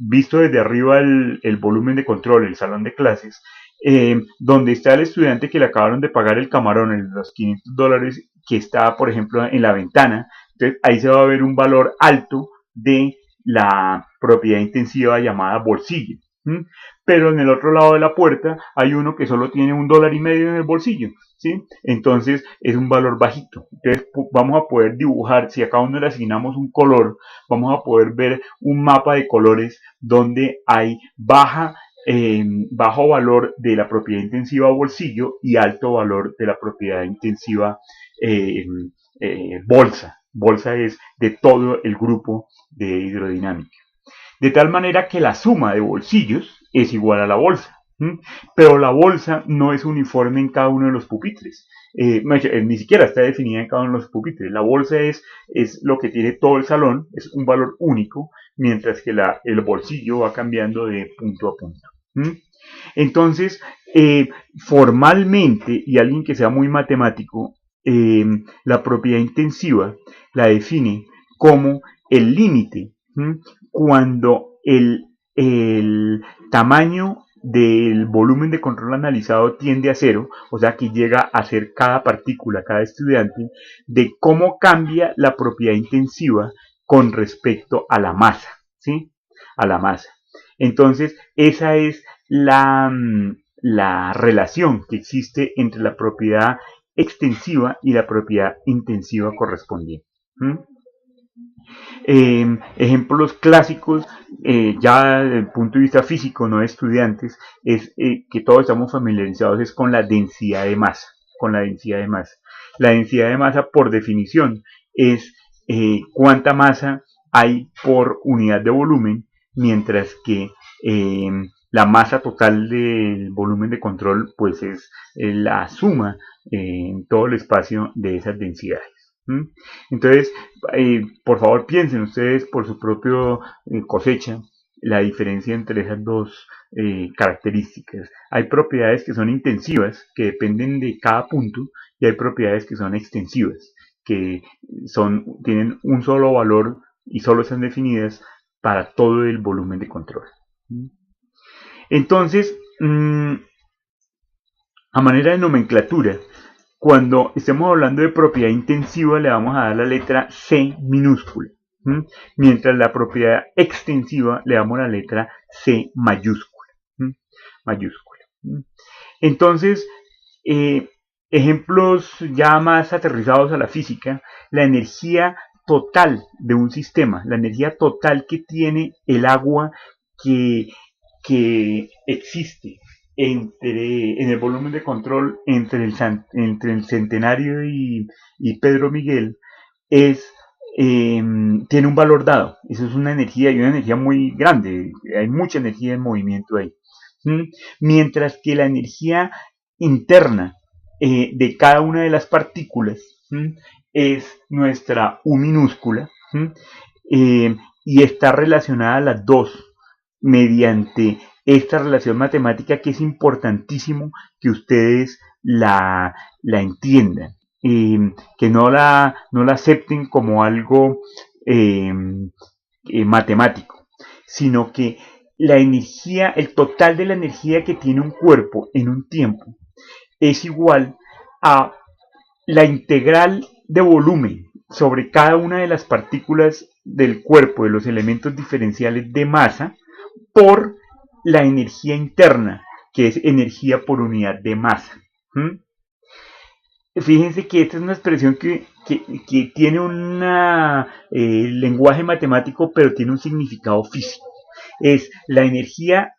visto desde arriba el volumen de control, el salón de clases, donde está el estudiante que le acabaron de pagar el camarón, los $500, que está, por ejemplo, en la ventana, entonces ahí se va a ver un valor alto de la propiedad intensiva llamada bolsillo. Pero en el otro lado de la puerta hay uno que solo tiene $1.50 en el bolsillo, ¿sí? Entonces es un valor bajito. Entonces vamos a poder dibujar, si a cada uno le asignamos un color, vamos a poder ver un mapa de colores donde hay bajo valor de la propiedad intensiva bolsillo y alto valor de la propiedad intensiva bolsa. Bolsa es de todo el grupo de hidrodinámica. De tal manera que la suma de bolsillos es igual a la bolsa. Pero la bolsa no es uniforme en cada uno de los pupitres. Ni siquiera está definida en cada uno de los pupitres. La bolsa es lo que tiene todo el salón, es un valor único, mientras que el bolsillo va cambiando de punto a punto. Entonces, formalmente, y alguien que sea muy matemático, la propiedad intensiva la define como el límite cuando el tamaño del volumen de control analizado tiende a cero, o sea que llega a ser cada partícula, cada estudiante, de cómo cambia la propiedad intensiva con respecto a la masa, ¿sí? A la masa. Entonces, esa es la relación que existe entre la propiedad extensiva y la propiedad intensiva correspondiente. ¿Mm? Ejemplos clásicos, ya desde el punto de vista físico, no de estudiantes, es que todos estamos familiarizados es con la densidad de masa, con la densidad de masa. La densidad de masa, por definición, es cuánta masa hay por unidad de volumen, mientras que la masa total del volumen de control pues es la suma en todo el espacio de esas densidades. ¿Mm? Entonces, por favor piensen ustedes por su propio cosecha la diferencia entre esas dos características. Hay propiedades que son intensivas, que dependen de cada punto, y hay propiedades que son extensivas, que tienen un solo valor y solo están definidas para todo el volumen de control. Entonces, a manera de nomenclatura, cuando estemos hablando de propiedad intensiva le vamos a dar la letra C minúscula, mientras la propiedad extensiva le damos la letra C mayúscula. Mayúscula. Entonces, ejemplos ya más aterrizados a la física, la energía total de un sistema, la energía total que tiene el agua que existe en el volumen de control entre el Centenario y Pedro Miguel tiene un valor dado. Eso es una energía y una energía muy grande. Hay mucha energía en movimiento ahí. Mientras que la energía interna de cada una de las partículas es nuestra U minúscula y está relacionada a las dos mediante esta relación matemática que es importantísimo que ustedes la entiendan, que no la acepten como algo matemático, sino que la energía, el total de la energía que tiene un cuerpo en un tiempo es igual a la integral de volumen sobre cada una de las partículas del cuerpo de los elementos diferenciales de masa por la energía interna, que es energía por unidad de masa. Fíjense que esta es una expresión que tiene un lenguaje matemático, pero tiene un significado físico. Es la energía,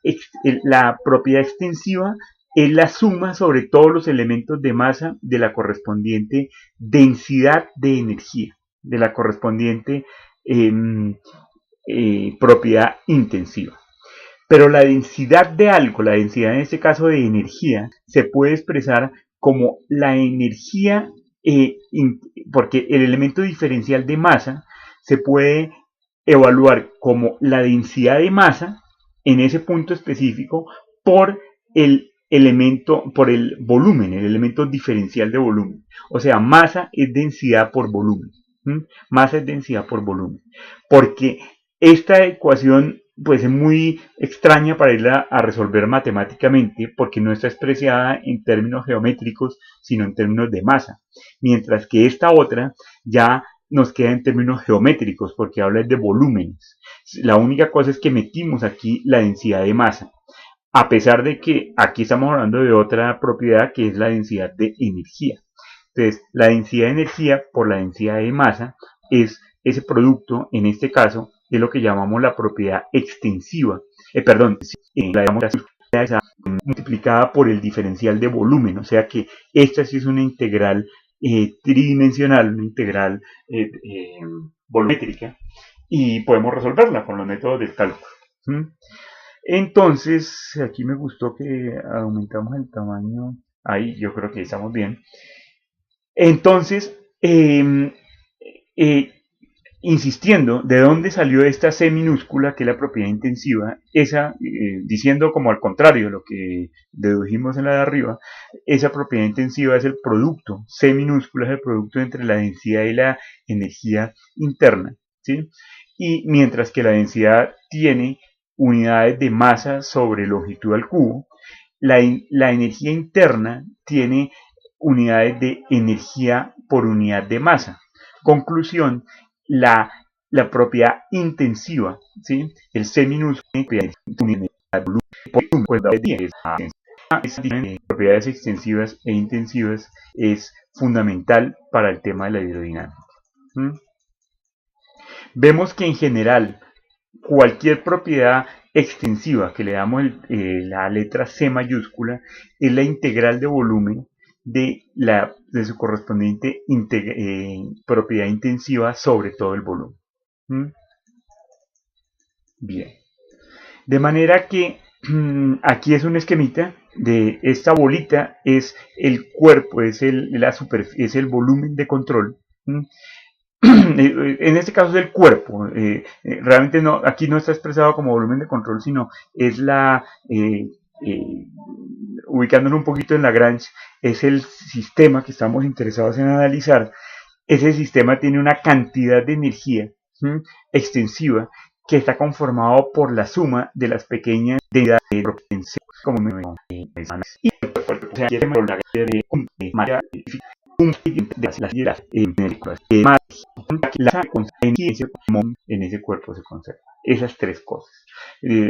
la propiedad extensiva es la suma sobre todos los elementos de masa de la correspondiente densidad de energía, de la correspondiente propiedad intensiva. Pero la densidad de algo, la densidad en este caso de energía, se puede expresar como la energía, porque el elemento diferencial de masa se puede evaluar como la densidad de masa en ese punto específico por el elemento, por el volumen, el elemento diferencial de volumen. O sea, masa es densidad por volumen. Masa es densidad por volumen. Porque esta ecuación pues es muy extraña para irla a resolver matemáticamente porque no está expresada en términos geométricos sino en términos de masa, mientras que esta otra ya nos queda en términos geométricos porque habla de volúmenes. La única cosa es que metimos aquí la densidad de masa, a pesar de que aquí estamos hablando de otra propiedad que es la densidad de energía. Entonces, la densidad de energía por la densidad de masa es ese producto, en este caso, es lo que llamamos la propiedad extensiva. La multiplicada por el diferencial de volumen, o sea que esta sí es una integral tridimensional, una integral volumétrica, y podemos resolverla con los métodos del cálculo. Entonces, aquí me gustó que aumentamos el tamaño, ahí yo creo que estamos bien. Entonces, insistiendo, ¿de dónde salió esta C minúscula, que es la propiedad intensiva? Esa, diciendo como al contrario de lo que dedujimos en la de arriba, esa propiedad intensiva es el producto, C minúscula es el producto entre la densidad y la energía interna, ¿sí? Y mientras que la densidad tiene unidades de masa sobre longitud al cubo. La energía interna tiene unidades de energía por unidad de masa. Conclusión, la propiedad intensiva, ¿sí? El C minúsculo, propiedades extensivas e intensivas es fundamental para el tema de la hidrodinámica. Vemos que en general cualquier propiedad extensiva que le damos la letra C mayúscula es la integral de volumen de su correspondiente propiedad intensiva sobre todo el volumen. Bien. De manera que aquí es un esquemita de esta bolita, es el cuerpo, es el volumen de control. En este caso es el cuerpo, realmente no, aquí no está expresado como volumen de control, sino es ubicándonos un poquito en Lagrange, es el sistema que estamos interesados en analizar. Ese sistema tiene una cantidad de energía extensiva que está conformado por la suma de las pequeñas densidades de potencia, como me y en ese cuerpo se conserva. Esas tres cosas.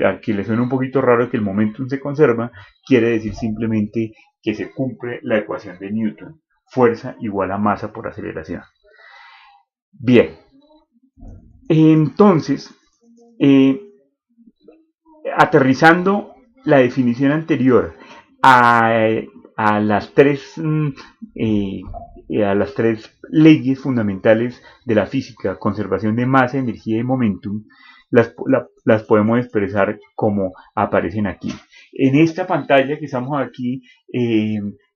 Aquí le suena un poquito raro que el momentum se conserva, quiere decir simplemente que se cumple la ecuación de Newton, fuerza igual a masa por aceleración. Bien, entonces, aterrizando la definición anterior a las tres leyes fundamentales de la física, conservación de masa, energía y momentum, las podemos expresar como aparecen aquí. En esta pantalla que estamos aquí,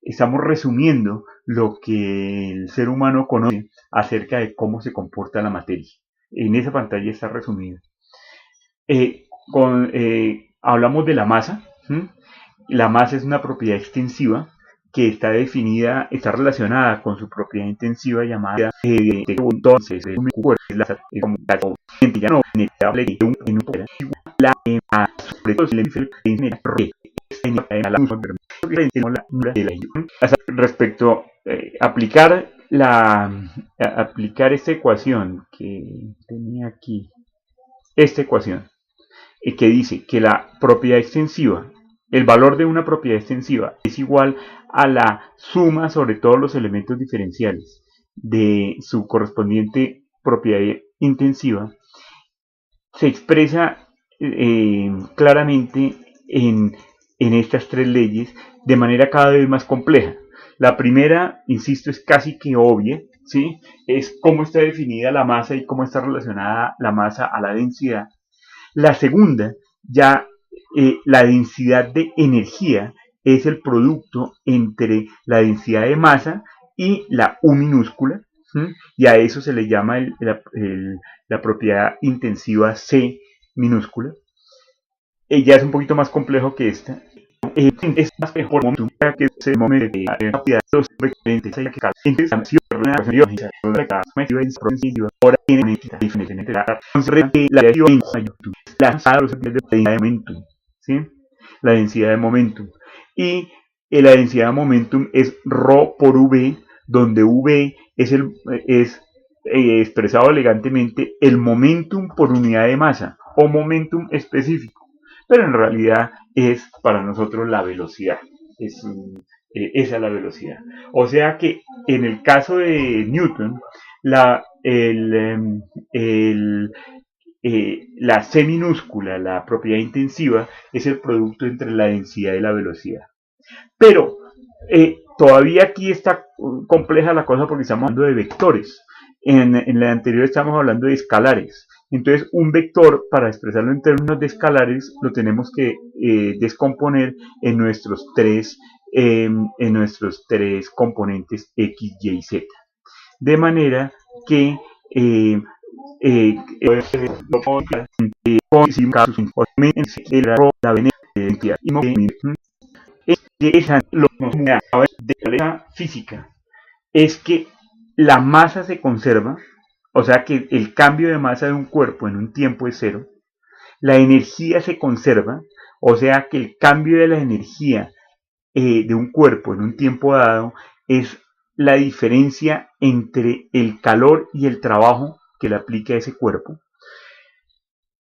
estamos resumiendo lo que el ser humano conoce acerca de cómo se comporta la materia. En esa pantalla está resumido. Hablamos de la masa. La masa es una propiedad extensiva que está definida, está relacionada con su propiedad intensiva llamada entonces respecto aplicar esta ecuación que tenía aquí, esta ecuación que dice que la propiedad extensiva, el valor de una propiedad extensiva es igual a la suma sobre todos los elementos diferenciales de su correspondiente propiedad intensiva, se expresa claramente en estas tres leyes de manera cada vez más compleja. La primera, insisto, es casi que obvia, ¿sí? Es cómo está definida la masa y cómo está relacionada la masa a la densidad. La segunda, ya la densidad de energía es el producto entre la densidad de masa y la U minúscula, y a eso se le llama la propiedad intensiva C minúscula. Ya es un poquito más complejo que esta. Es más complejo por momentum que se mueve de propiedad de los vectores ahora tiene una diferente de momentum, ¿sí? La densidad de momentum, y la densidad de momentum es ρ por V, donde V es expresado elegantemente el momentum por unidad de masa o momentum específico, pero en realidad es para nosotros la velocidad. Esa es la velocidad. O sea que en el caso de Newton, la C minúscula, la propiedad intensiva, es el producto entre la densidad y la velocidad. Pero todavía aquí está compleja la cosa porque estamos hablando de vectores. En la anterior estamos hablando de escalares. Entonces, un vector, para expresarlo en términos de escalares, lo tenemos que descomponer en nuestros tres componentes X, Y y Z. De manera que de la física es que la masa se conserva, o sea que el cambio de masa de un cuerpo en un tiempo es cero. la energía se conserva, o sea que el cambio de la energía de un cuerpo en un tiempo dado es la diferencia entre el calor y el trabajo que le aplica a ese cuerpo,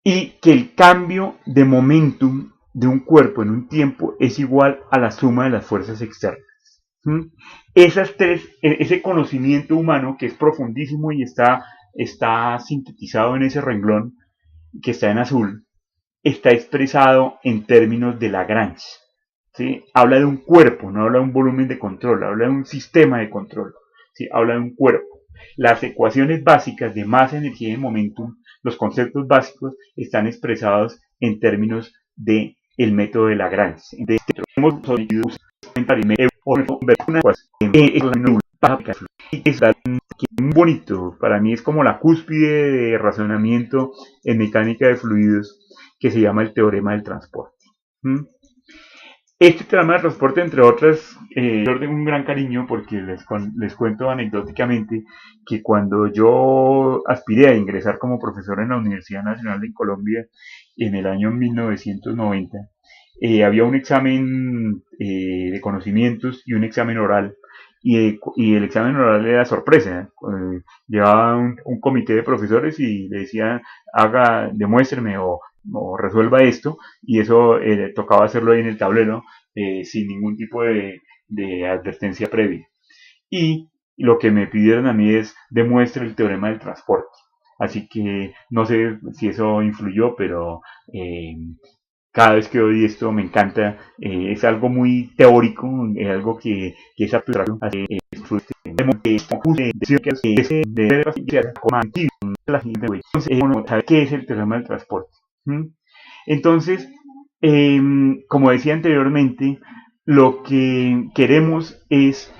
y que el cambio de momentum de un cuerpo en un tiempo es igual a la suma de las fuerzas externas. ¿Mm? Ese conocimiento humano que es profundísimo y está sintetizado en ese renglón que está en azul, está expresado en términos de Lagrange. ¿Sí? Habla de un cuerpo, no habla de un volumen de control, habla de un sistema de control, ¿sí? Habla de un cuerpo. Las ecuaciones básicas de masa, energía y momentum, los conceptos básicos, están expresados en términos del método de Lagrange. Es muy bonito, para mí es como la cúspide de razonamiento en mecánica de fluidos, que se llama el teorema del transporte. ¿Mm? Este teorema del transporte, entre otras, yo tengo un gran cariño porque les cuento anecdóticamente que cuando yo aspiré a ingresar como profesor en la Universidad Nacional de Colombia en el año 1990, había un examen de conocimientos y un examen oral. Y el examen oral era sorpresa. Llevaba un comité de profesores y le decían, demuéstreme o resuelva esto, y eso tocaba hacerlo ahí en el tablero sin ningún tipo de advertencia previa. Y lo que me pidieron a mí es demuestre el teorema del transporte. Así que no sé si eso influyó, pero cada vez que oí esto me encanta. Es algo muy teórico, es algo que es abstracto. ¿Qué es el teorema del transporte? Entonces, como decía anteriormente, lo que queremos es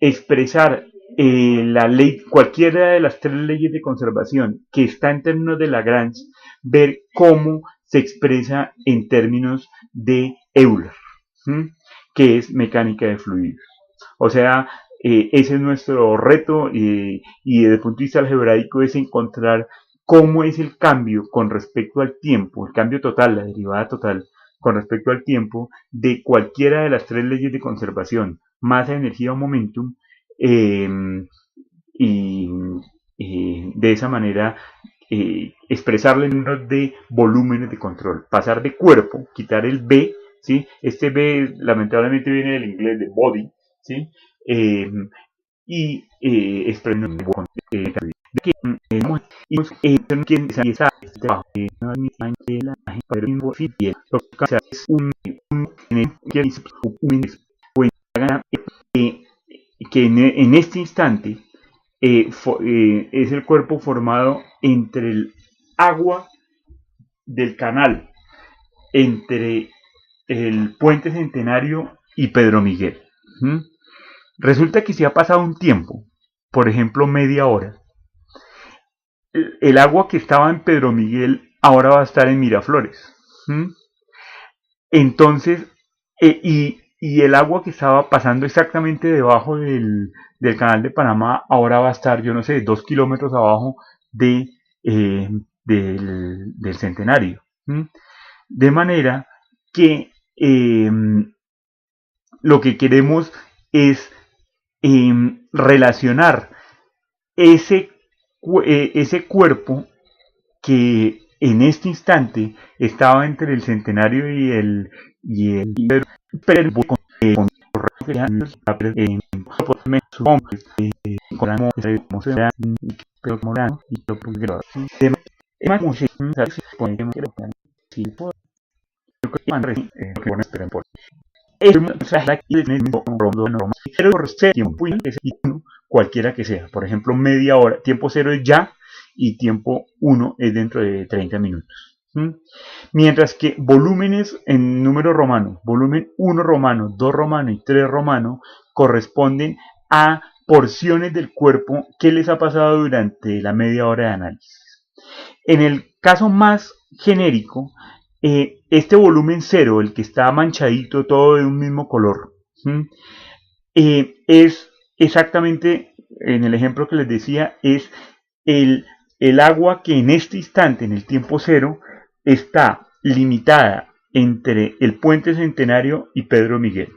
expresar la ley, cualquiera de las tres leyes de conservación que está en términos de Lagrange, ver cómo se expresa en términos de Euler, que es mecánica de fluidos. O sea, ese es nuestro reto, y desde el punto de vista algebraico es encontrar cómo es el cambio con respecto al tiempo, el cambio total, la derivada total con respecto al tiempo de cualquiera de las tres leyes de conservación, masa, energía o momentum, eh, y de esa manera expresarlo en términos de volúmenes de control, pasar de cuerpo, quitar el B, ¿sí? Este B lamentablemente viene del inglés de body, ¿sí? Y expresar que en este instante es el cuerpo formado entre el agua del canal, entre el Puente Centenario y Pedro Miguel. Resulta que si ha pasado un tiempo, por ejemplo media hora, el agua que estaba en Pedro Miguel ahora va a estar en Miraflores. Entonces, y el agua que estaba pasando exactamente debajo del canal de Panamá ahora va a estar, yo no sé, 2 kilómetros abajo del Centenario. De manera que lo que queremos es relacionar ese cuerpo que en este instante estaba entre el Centenario y el cualquiera que sea. Por ejemplo, media hora, tiempo cero es ya y tiempo 1 es dentro de 30 minutos. Mientras que volúmenes en número romano, volumen 1 romano, 2 romano y 3 romano, corresponden a porciones del cuerpo que les ha pasado durante la media hora de análisis. En el caso más genérico, este volumen 0, el que está manchadito todo de un mismo color, es exactamente, en el ejemplo que les decía, es el agua que en este instante, en el tiempo cero, está limitada entre el Puente Centenario y Pedro Miguel.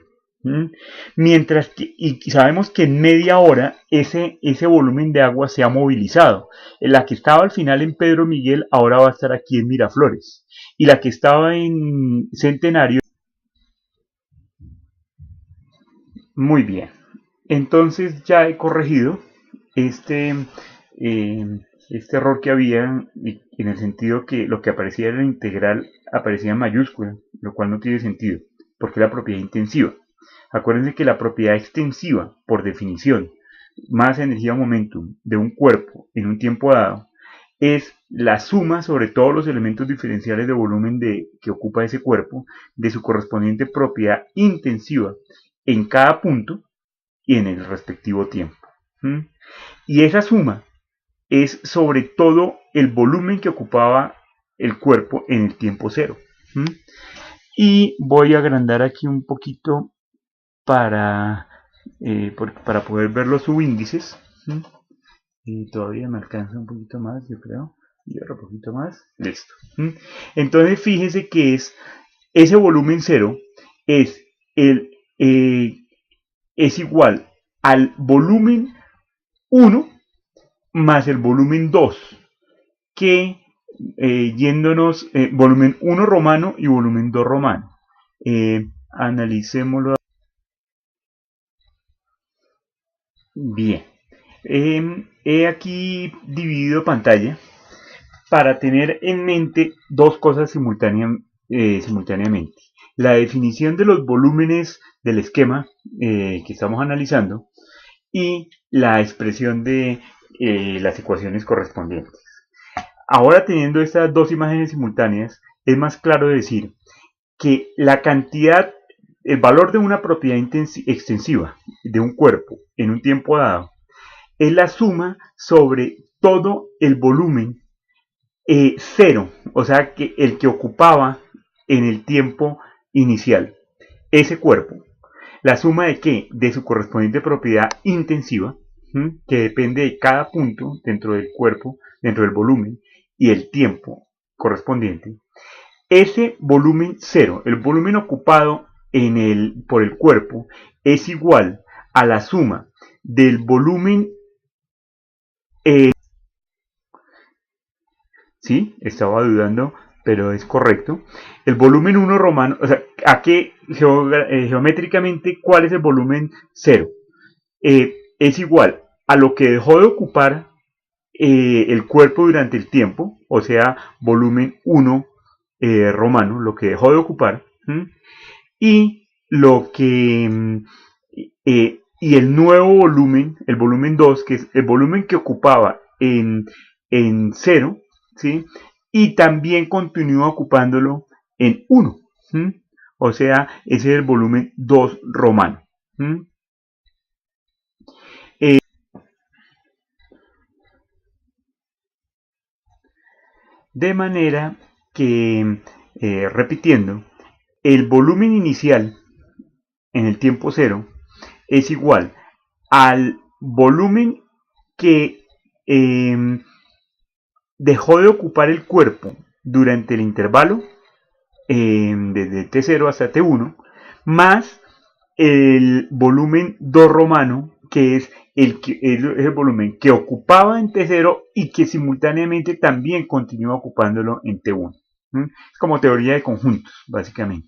Mientras que, y sabemos que en media hora ese volumen de agua se ha movilizado. La que estaba al final en Pedro Miguel ahora va a estar aquí en Miraflores. Y la que estaba en Centenario. Muy bien. Entonces ya he corregido este, este error que había en el sentido que lo que aparecía en la integral aparecía en mayúscula, lo cual no tiene sentido, porque es la propiedad intensiva. Acuérdense que la propiedad extensiva, por definición, masa, energía o momentum de un cuerpo en un tiempo dado, es la suma sobre todos los elementos diferenciales de volumen que ocupa ese cuerpo de su correspondiente propiedad intensiva en cada punto y en el respectivo tiempo. Y esa suma es sobre todo el volumen que ocupaba el cuerpo en el tiempo cero. Y voy a agrandar aquí un poquito para poder ver los subíndices. Y todavía me alcanza un poquito más, yo creo. Y otro poquito más. Listo. Entonces fíjense que es ese volumen cero es es igual al volumen 1 más el volumen 2, que yéndonos volumen 1 romano y volumen 2 romano. Analicémoslo. Bien. He aquí dividido pantalla para tener en mente dos cosas simultáneamente. La definición de los volúmenes del esquema que estamos analizando y la expresión de las ecuaciones correspondientes. Ahora, teniendo estas dos imágenes simultáneas, es más claro decir que la cantidad, el valor de una propiedad extensiva de un cuerpo en un tiempo dado es la suma sobre todo el volumen cero, o sea, que el que ocupaba en el tiempo inicial ese cuerpo. La suma de qué? De su correspondiente propiedad intensiva, que depende de cada punto dentro del cuerpo, dentro del volumen y el tiempo correspondiente. Ese volumen cero, el volumen ocupado por el cuerpo, es igual a la suma del volumen. Sí, estaba dudando, pero es correcto. El volumen 1 romano, o sea, ¿a qué geométricamente cuál es el volumen cero? Es igual a lo que dejó de ocupar el cuerpo durante el tiempo, o sea, volumen 1 romano, lo que dejó de ocupar, y lo que y el nuevo volumen, el volumen 2, que es el volumen que ocupaba en 0, ¿sí? Y también continúa ocupándolo en 1, o sea, ese es el volumen 2 romano. De manera que, repitiendo, el volumen inicial en el tiempo cero es igual al volumen que dejó de ocupar el cuerpo durante el intervalo desde T0 hasta T1, más el volumen 2 romano, que es el volumen que ocupaba en T0 y que simultáneamente también continúa ocupándolo en T1. Es como teoría de conjuntos, básicamente.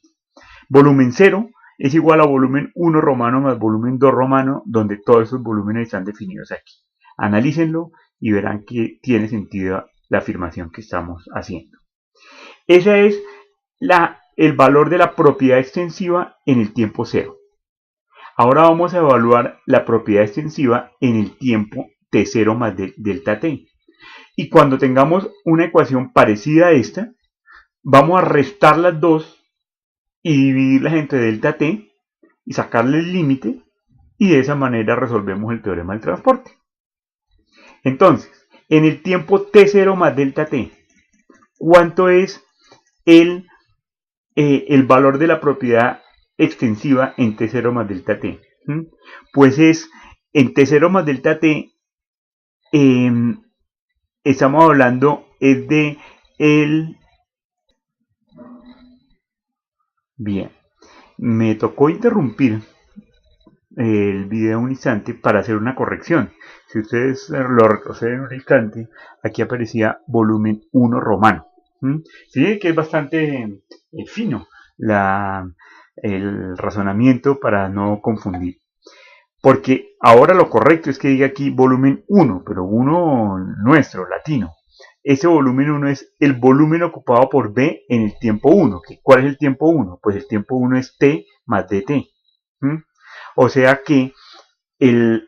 Volumen 0 es igual a volumen 1 romano más volumen 2 romano, donde todos esos volúmenes están definidos aquí. Analícenlo y verán que tiene sentido la afirmación que estamos haciendo. Ese es el valor de la propiedad extensiva en el tiempo cero. Ahora vamos a evaluar la propiedad extensiva en el tiempo T0 más delta T. Y cuando tengamos una ecuación parecida a esta, vamos a restar las dos y dividirlas entre delta T y sacarle el límite, y de esa manera resolvemos el teorema del transporte. Entonces, en el tiempo T0 más delta T, ¿cuánto es el valor de la propiedad extensiva en T0 más delta T? Pues es en T0 más delta T, estamos hablando es de Bien, me tocó interrumpir el video un instante para hacer una corrección. Si ustedes lo retroceden un instante, aquí aparecía volumen 1 romano. Sí, que es bastante fino el razonamiento para no confundir. Porque ahora lo correcto es que diga aquí volumen 1, pero 1 nuestro, latino. Ese volumen 1 es el volumen ocupado por B en el tiempo 1. ¿Cuál es el tiempo 1? Pues el tiempo 1 es T más dt. O sea que el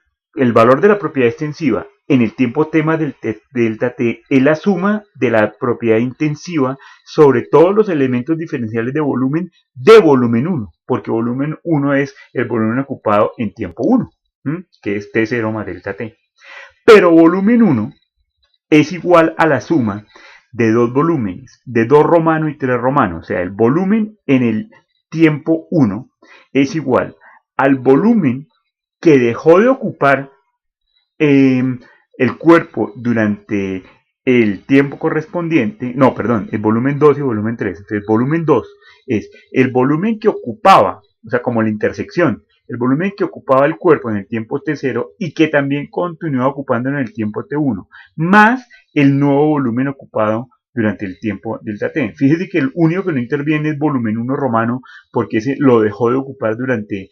valor de la propiedad extensiva en el tiempo t más delta t es la suma de la propiedad intensiva sobre todos los elementos diferenciales de volumen 1, porque volumen 1 es el volumen ocupado en tiempo 1, que es t0 más delta t. Pero volumen 1 es igual a la suma de dos volúmenes, de 2 romano y 3 romano. O sea, el volumen en el tiempo 1 es igual al volumen que dejó de ocupar el cuerpo durante el tiempo correspondiente, no, perdón, el volumen 2 y volumen 3. Entonces, volumen 2 es el volumen que ocupaba, o sea, como la intersección, el volumen que ocupaba el cuerpo en el tiempo T0 y que también continúa ocupando en el tiempo T1, más el nuevo volumen ocupado durante el tiempo delta T. Fíjese que el único que no interviene es volumen 1 romano, porque ese lo dejó de ocupar durante.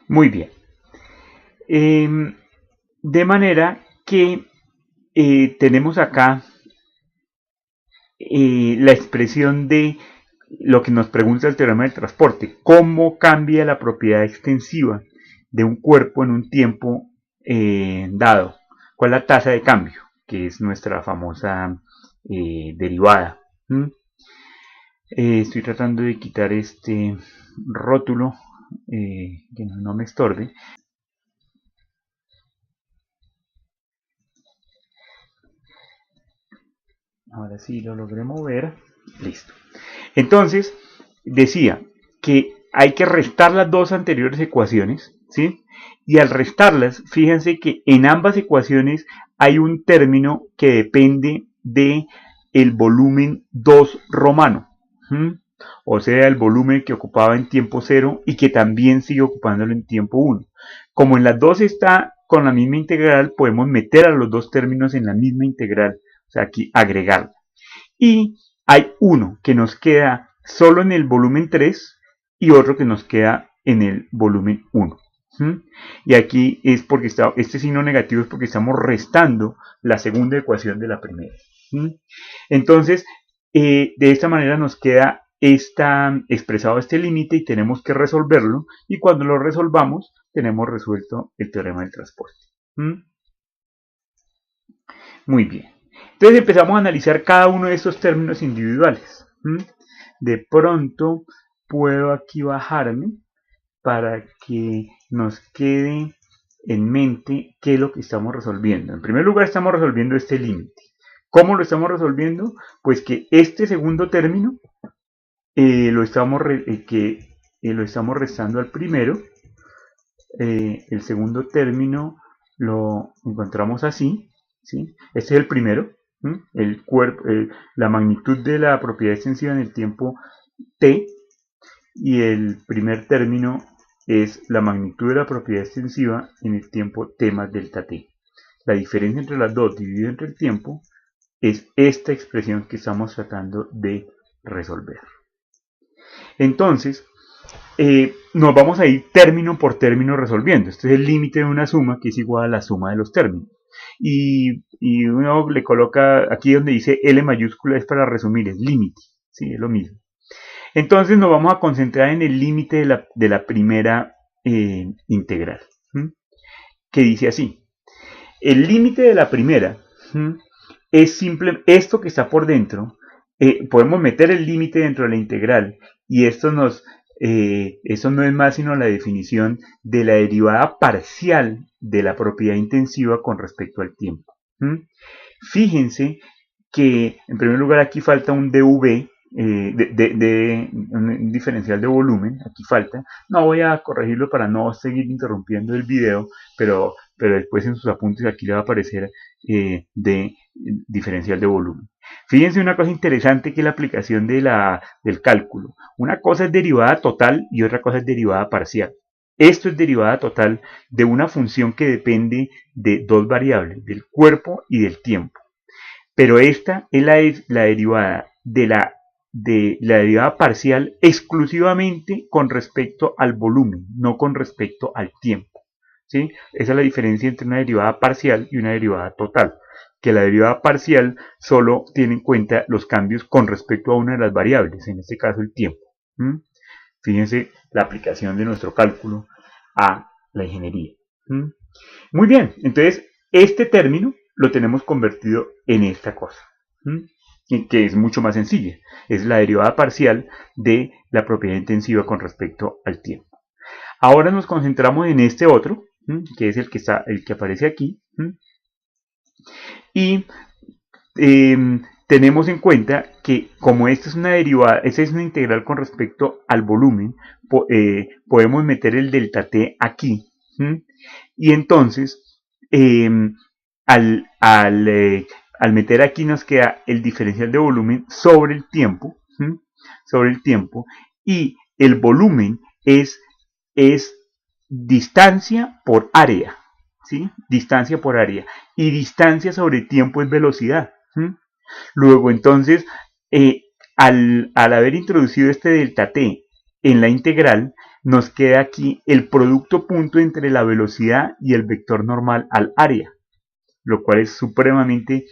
Muy bien. De manera que tenemos acá la expresión de lo que nos pregunta el teorema del transporte: cómo cambia la propiedad extensiva de un cuerpo en un tiempo dado. ¿Cuál es la tasa de cambio? Que es nuestra famosa derivada. Estoy tratando de quitar este rótulo que no me estorbe. Ahora sí lo logré mover. Listo. Entonces, decía que hay que restar las dos anteriores ecuaciones, ¿sí? Y al restarlas, fíjense que en ambas ecuaciones hay un término que depende de el volumen 2 romano. O sea, el volumen que ocupaba en tiempo 0 y que también sigue ocupándolo en tiempo 1. Como en las dos está con la misma integral, podemos meter a los dos términos en la misma integral. O sea, aquí agregarla. Y hay uno que nos queda solo en el volumen 3 y otro que nos queda en el volumen 1. Y aquí es porque este signo negativo es porque estamos restando la segunda ecuación de la primera. Entonces, de esta manera nos queda expresado este límite y tenemos que resolverlo, y cuando lo resolvamos tenemos resuelto el teorema del transporte. Muy bien. Entonces empezamos a analizar cada uno de estos términos individuales. De pronto puedo aquí bajarme para que nos quede en mente qué es lo que estamos resolviendo. En primer lugar, estamos resolviendo este límite. ¿Cómo lo estamos resolviendo? Pues que este segundo término lo estamos restando al primero. El segundo término lo encontramos así, ¿sí? Este es el primero, el cuerpo, la magnitud de la propiedad extensiva en el tiempo t, y el primer término es la magnitud de la propiedad extensiva en el tiempo t más delta t. La diferencia entre las dos dividido entre el tiempo es esta expresión que estamos tratando de resolver. Entonces, nos vamos a ir término por término resolviendo. Este es el límite de una suma que es igual a la suma de los términos. Y uno le coloca aquí donde dice L mayúscula, es para resumir, es límite. ¿Sí? Es lo mismo. Entonces nos vamos a concentrar en el límite de la primera integral, que dice así: el límite de la primera es simple, esto que está por dentro. Podemos meter el límite dentro de la integral, y esto no es más sino la definición de la derivada parcial de la propiedad intensiva con respecto al tiempo. Fíjense que en primer lugar aquí falta un dV, un diferencial de volumen, aquí falta. No voy a corregirlo para no seguir interrumpiendo el video, pero después en sus apuntes aquí le va a aparecer de diferencial de volumen. Fíjense una cosa interesante que es la aplicación del cálculo. Una cosa es derivada total y otra cosa es derivada parcial. Esto es derivada total de una función que depende de dos variables, del cuerpo y del tiempo. Pero esta es la derivada de la derivada parcial exclusivamente con respecto al volumen, no con respecto al tiempo. ¿Sí? Esa es la diferencia entre una derivada parcial y una derivada total. Que la derivada parcial solo tiene en cuenta los cambios con respecto a una de las variables, en este caso el tiempo. Fíjense la aplicación de nuestro cálculo a la ingeniería. Muy bien, entonces este término lo tenemos convertido en esta cosa, que es mucho más sencilla. Es la derivada parcial de la propiedad intensiva con respecto al tiempo. Ahora nos concentramos en este otro, que es el que aparece aquí, y tenemos en cuenta que como esta es una derivada, esta es una integral con respecto al volumen, podemos meter el delta t aquí, y entonces al meter aquí nos queda el diferencial de volumen sobre el tiempo, y el volumen es distancia por área, ¿sí? Distancia por área, y distancia sobre tiempo es velocidad. Luego entonces, al haber introducido este delta t en la integral, nos queda aquí el producto punto entre la velocidad y el vector normal al área, lo cual es supremamente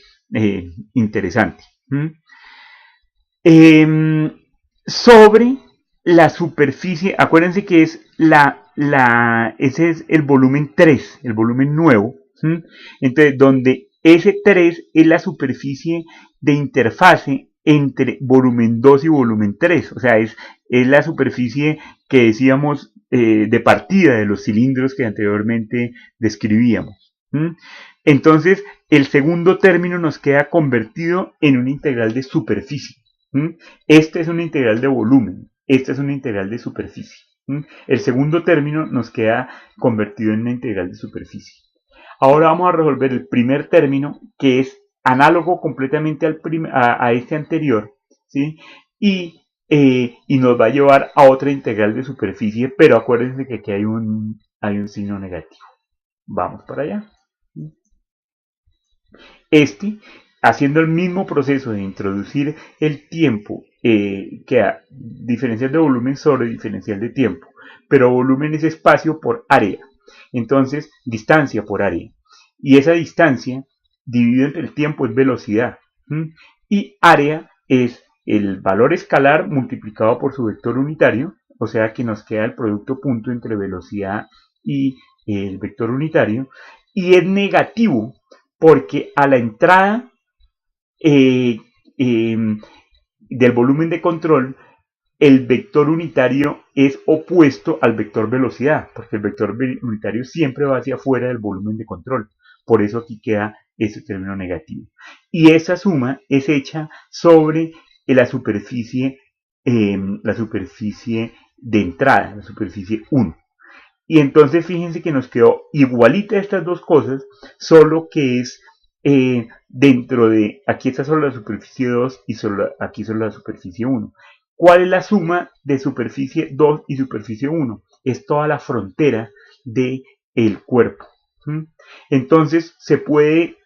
interesante. Sobre la superficie, acuérdense que es ese es el volumen 3, el volumen nuevo. Entonces, donde ese 3 es la superficie de interfase entre volumen 2 y volumen 3, o sea, es la superficie que decíamos de partida de los cilindros que anteriormente describíamos. Entonces, el segundo término nos queda convertido en una integral de superficie. Esta es una integral de volumen, esta es una integral de superficie. El segundo término nos queda convertido en una integral de superficie. Ahora vamos a resolver el primer término, que es análogo completamente a este anterior, ¿sí? Y nos va a llevar a otra integral de superficie, pero acuérdense que aquí hay un signo negativo. Vamos para allá. Haciendo el mismo proceso de introducir el tiempo, queda diferencial de volumen sobre diferencial de tiempo, pero volumen es espacio por área, entonces distancia por área, y esa distancia dividido entre el tiempo es velocidad, y área es el valor escalar multiplicado por su vector unitario, o sea que nos queda el producto punto entre velocidad y el vector unitario, y es negativo porque a la entrada del volumen de control, el vector unitario es opuesto al vector velocidad, porque el vector unitario siempre va hacia afuera del volumen de control. Por eso aquí queda ese término negativo. Y esa suma es hecha sobre la superficie de entrada, la superficie 1. Y entonces fíjense que nos quedó igualita estas dos cosas, solo que es dentro de, aquí está solo la superficie 2 y aquí solo la superficie 1. ¿Cuál es la suma de superficie 2 y superficie 1? Es toda la frontera del cuerpo. Entonces se puede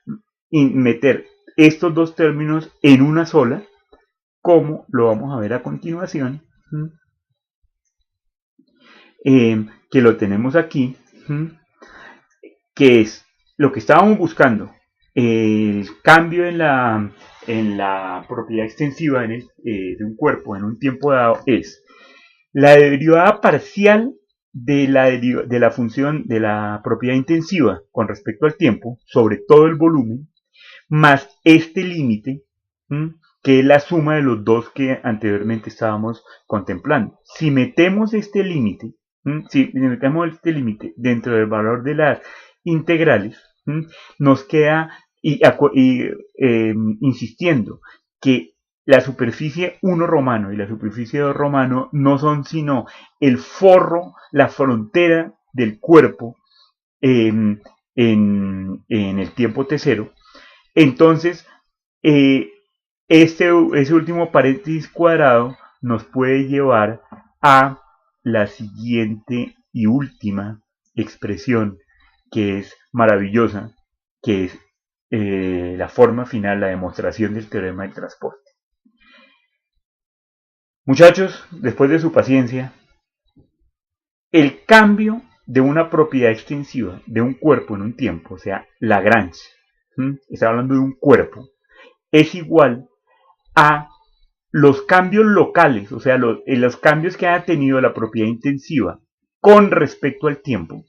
meter estos dos términos en una sola, como lo vamos a ver a continuación. Que lo tenemos aquí, que es lo que estábamos buscando, el cambio en la propiedad extensiva de un cuerpo en un tiempo dado es la derivada parcial de la función de la propiedad intensiva con respecto al tiempo sobre todo el volumen, más este límite, que es la suma de los dos que anteriormente estábamos contemplando. Si metemos este límite, dentro del valor de las integrales, nos queda insistiendo que la superficie 1 romano y la superficie 2 romano no son sino el forro, la frontera del cuerpo en el tiempo T0. Entonces, ese último paréntesis cuadrado nos puede llevar a la siguiente y última expresión, que es maravillosa, que es la forma final, la demostración del teorema del transporte. Muchachos, después de su paciencia, el cambio de una propiedad extensiva de un cuerpo en un tiempo, o sea, Lagrange, está hablando de un cuerpo, es igual a los cambios locales, o sea, los cambios que haya tenido la propiedad intensiva con respecto al tiempo,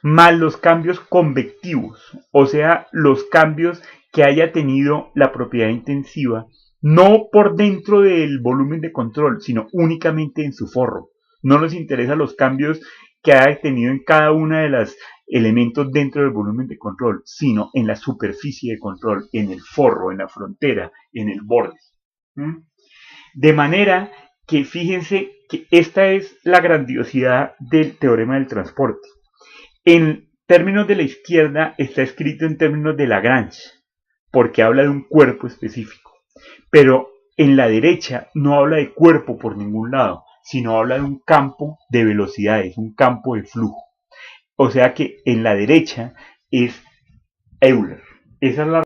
más los cambios convectivos, o sea, los cambios que haya tenido la propiedad intensiva, no por dentro del volumen de control, sino únicamente en su forro. No nos interesan los cambios que haya tenido en cada una de los elementos dentro del volumen de control, sino en la superficie de control, en el forro, en la frontera, en el borde. De manera que fíjense que esta es la grandiosidad del teorema del transporte. En términos de la izquierda está escrito en términos de Lagrange, porque habla de un cuerpo específico. Pero en la derecha no habla de cuerpo por ningún lado, sino habla de un campo de velocidades, un campo de flujo. O sea que en la derecha es Euler. Esa es la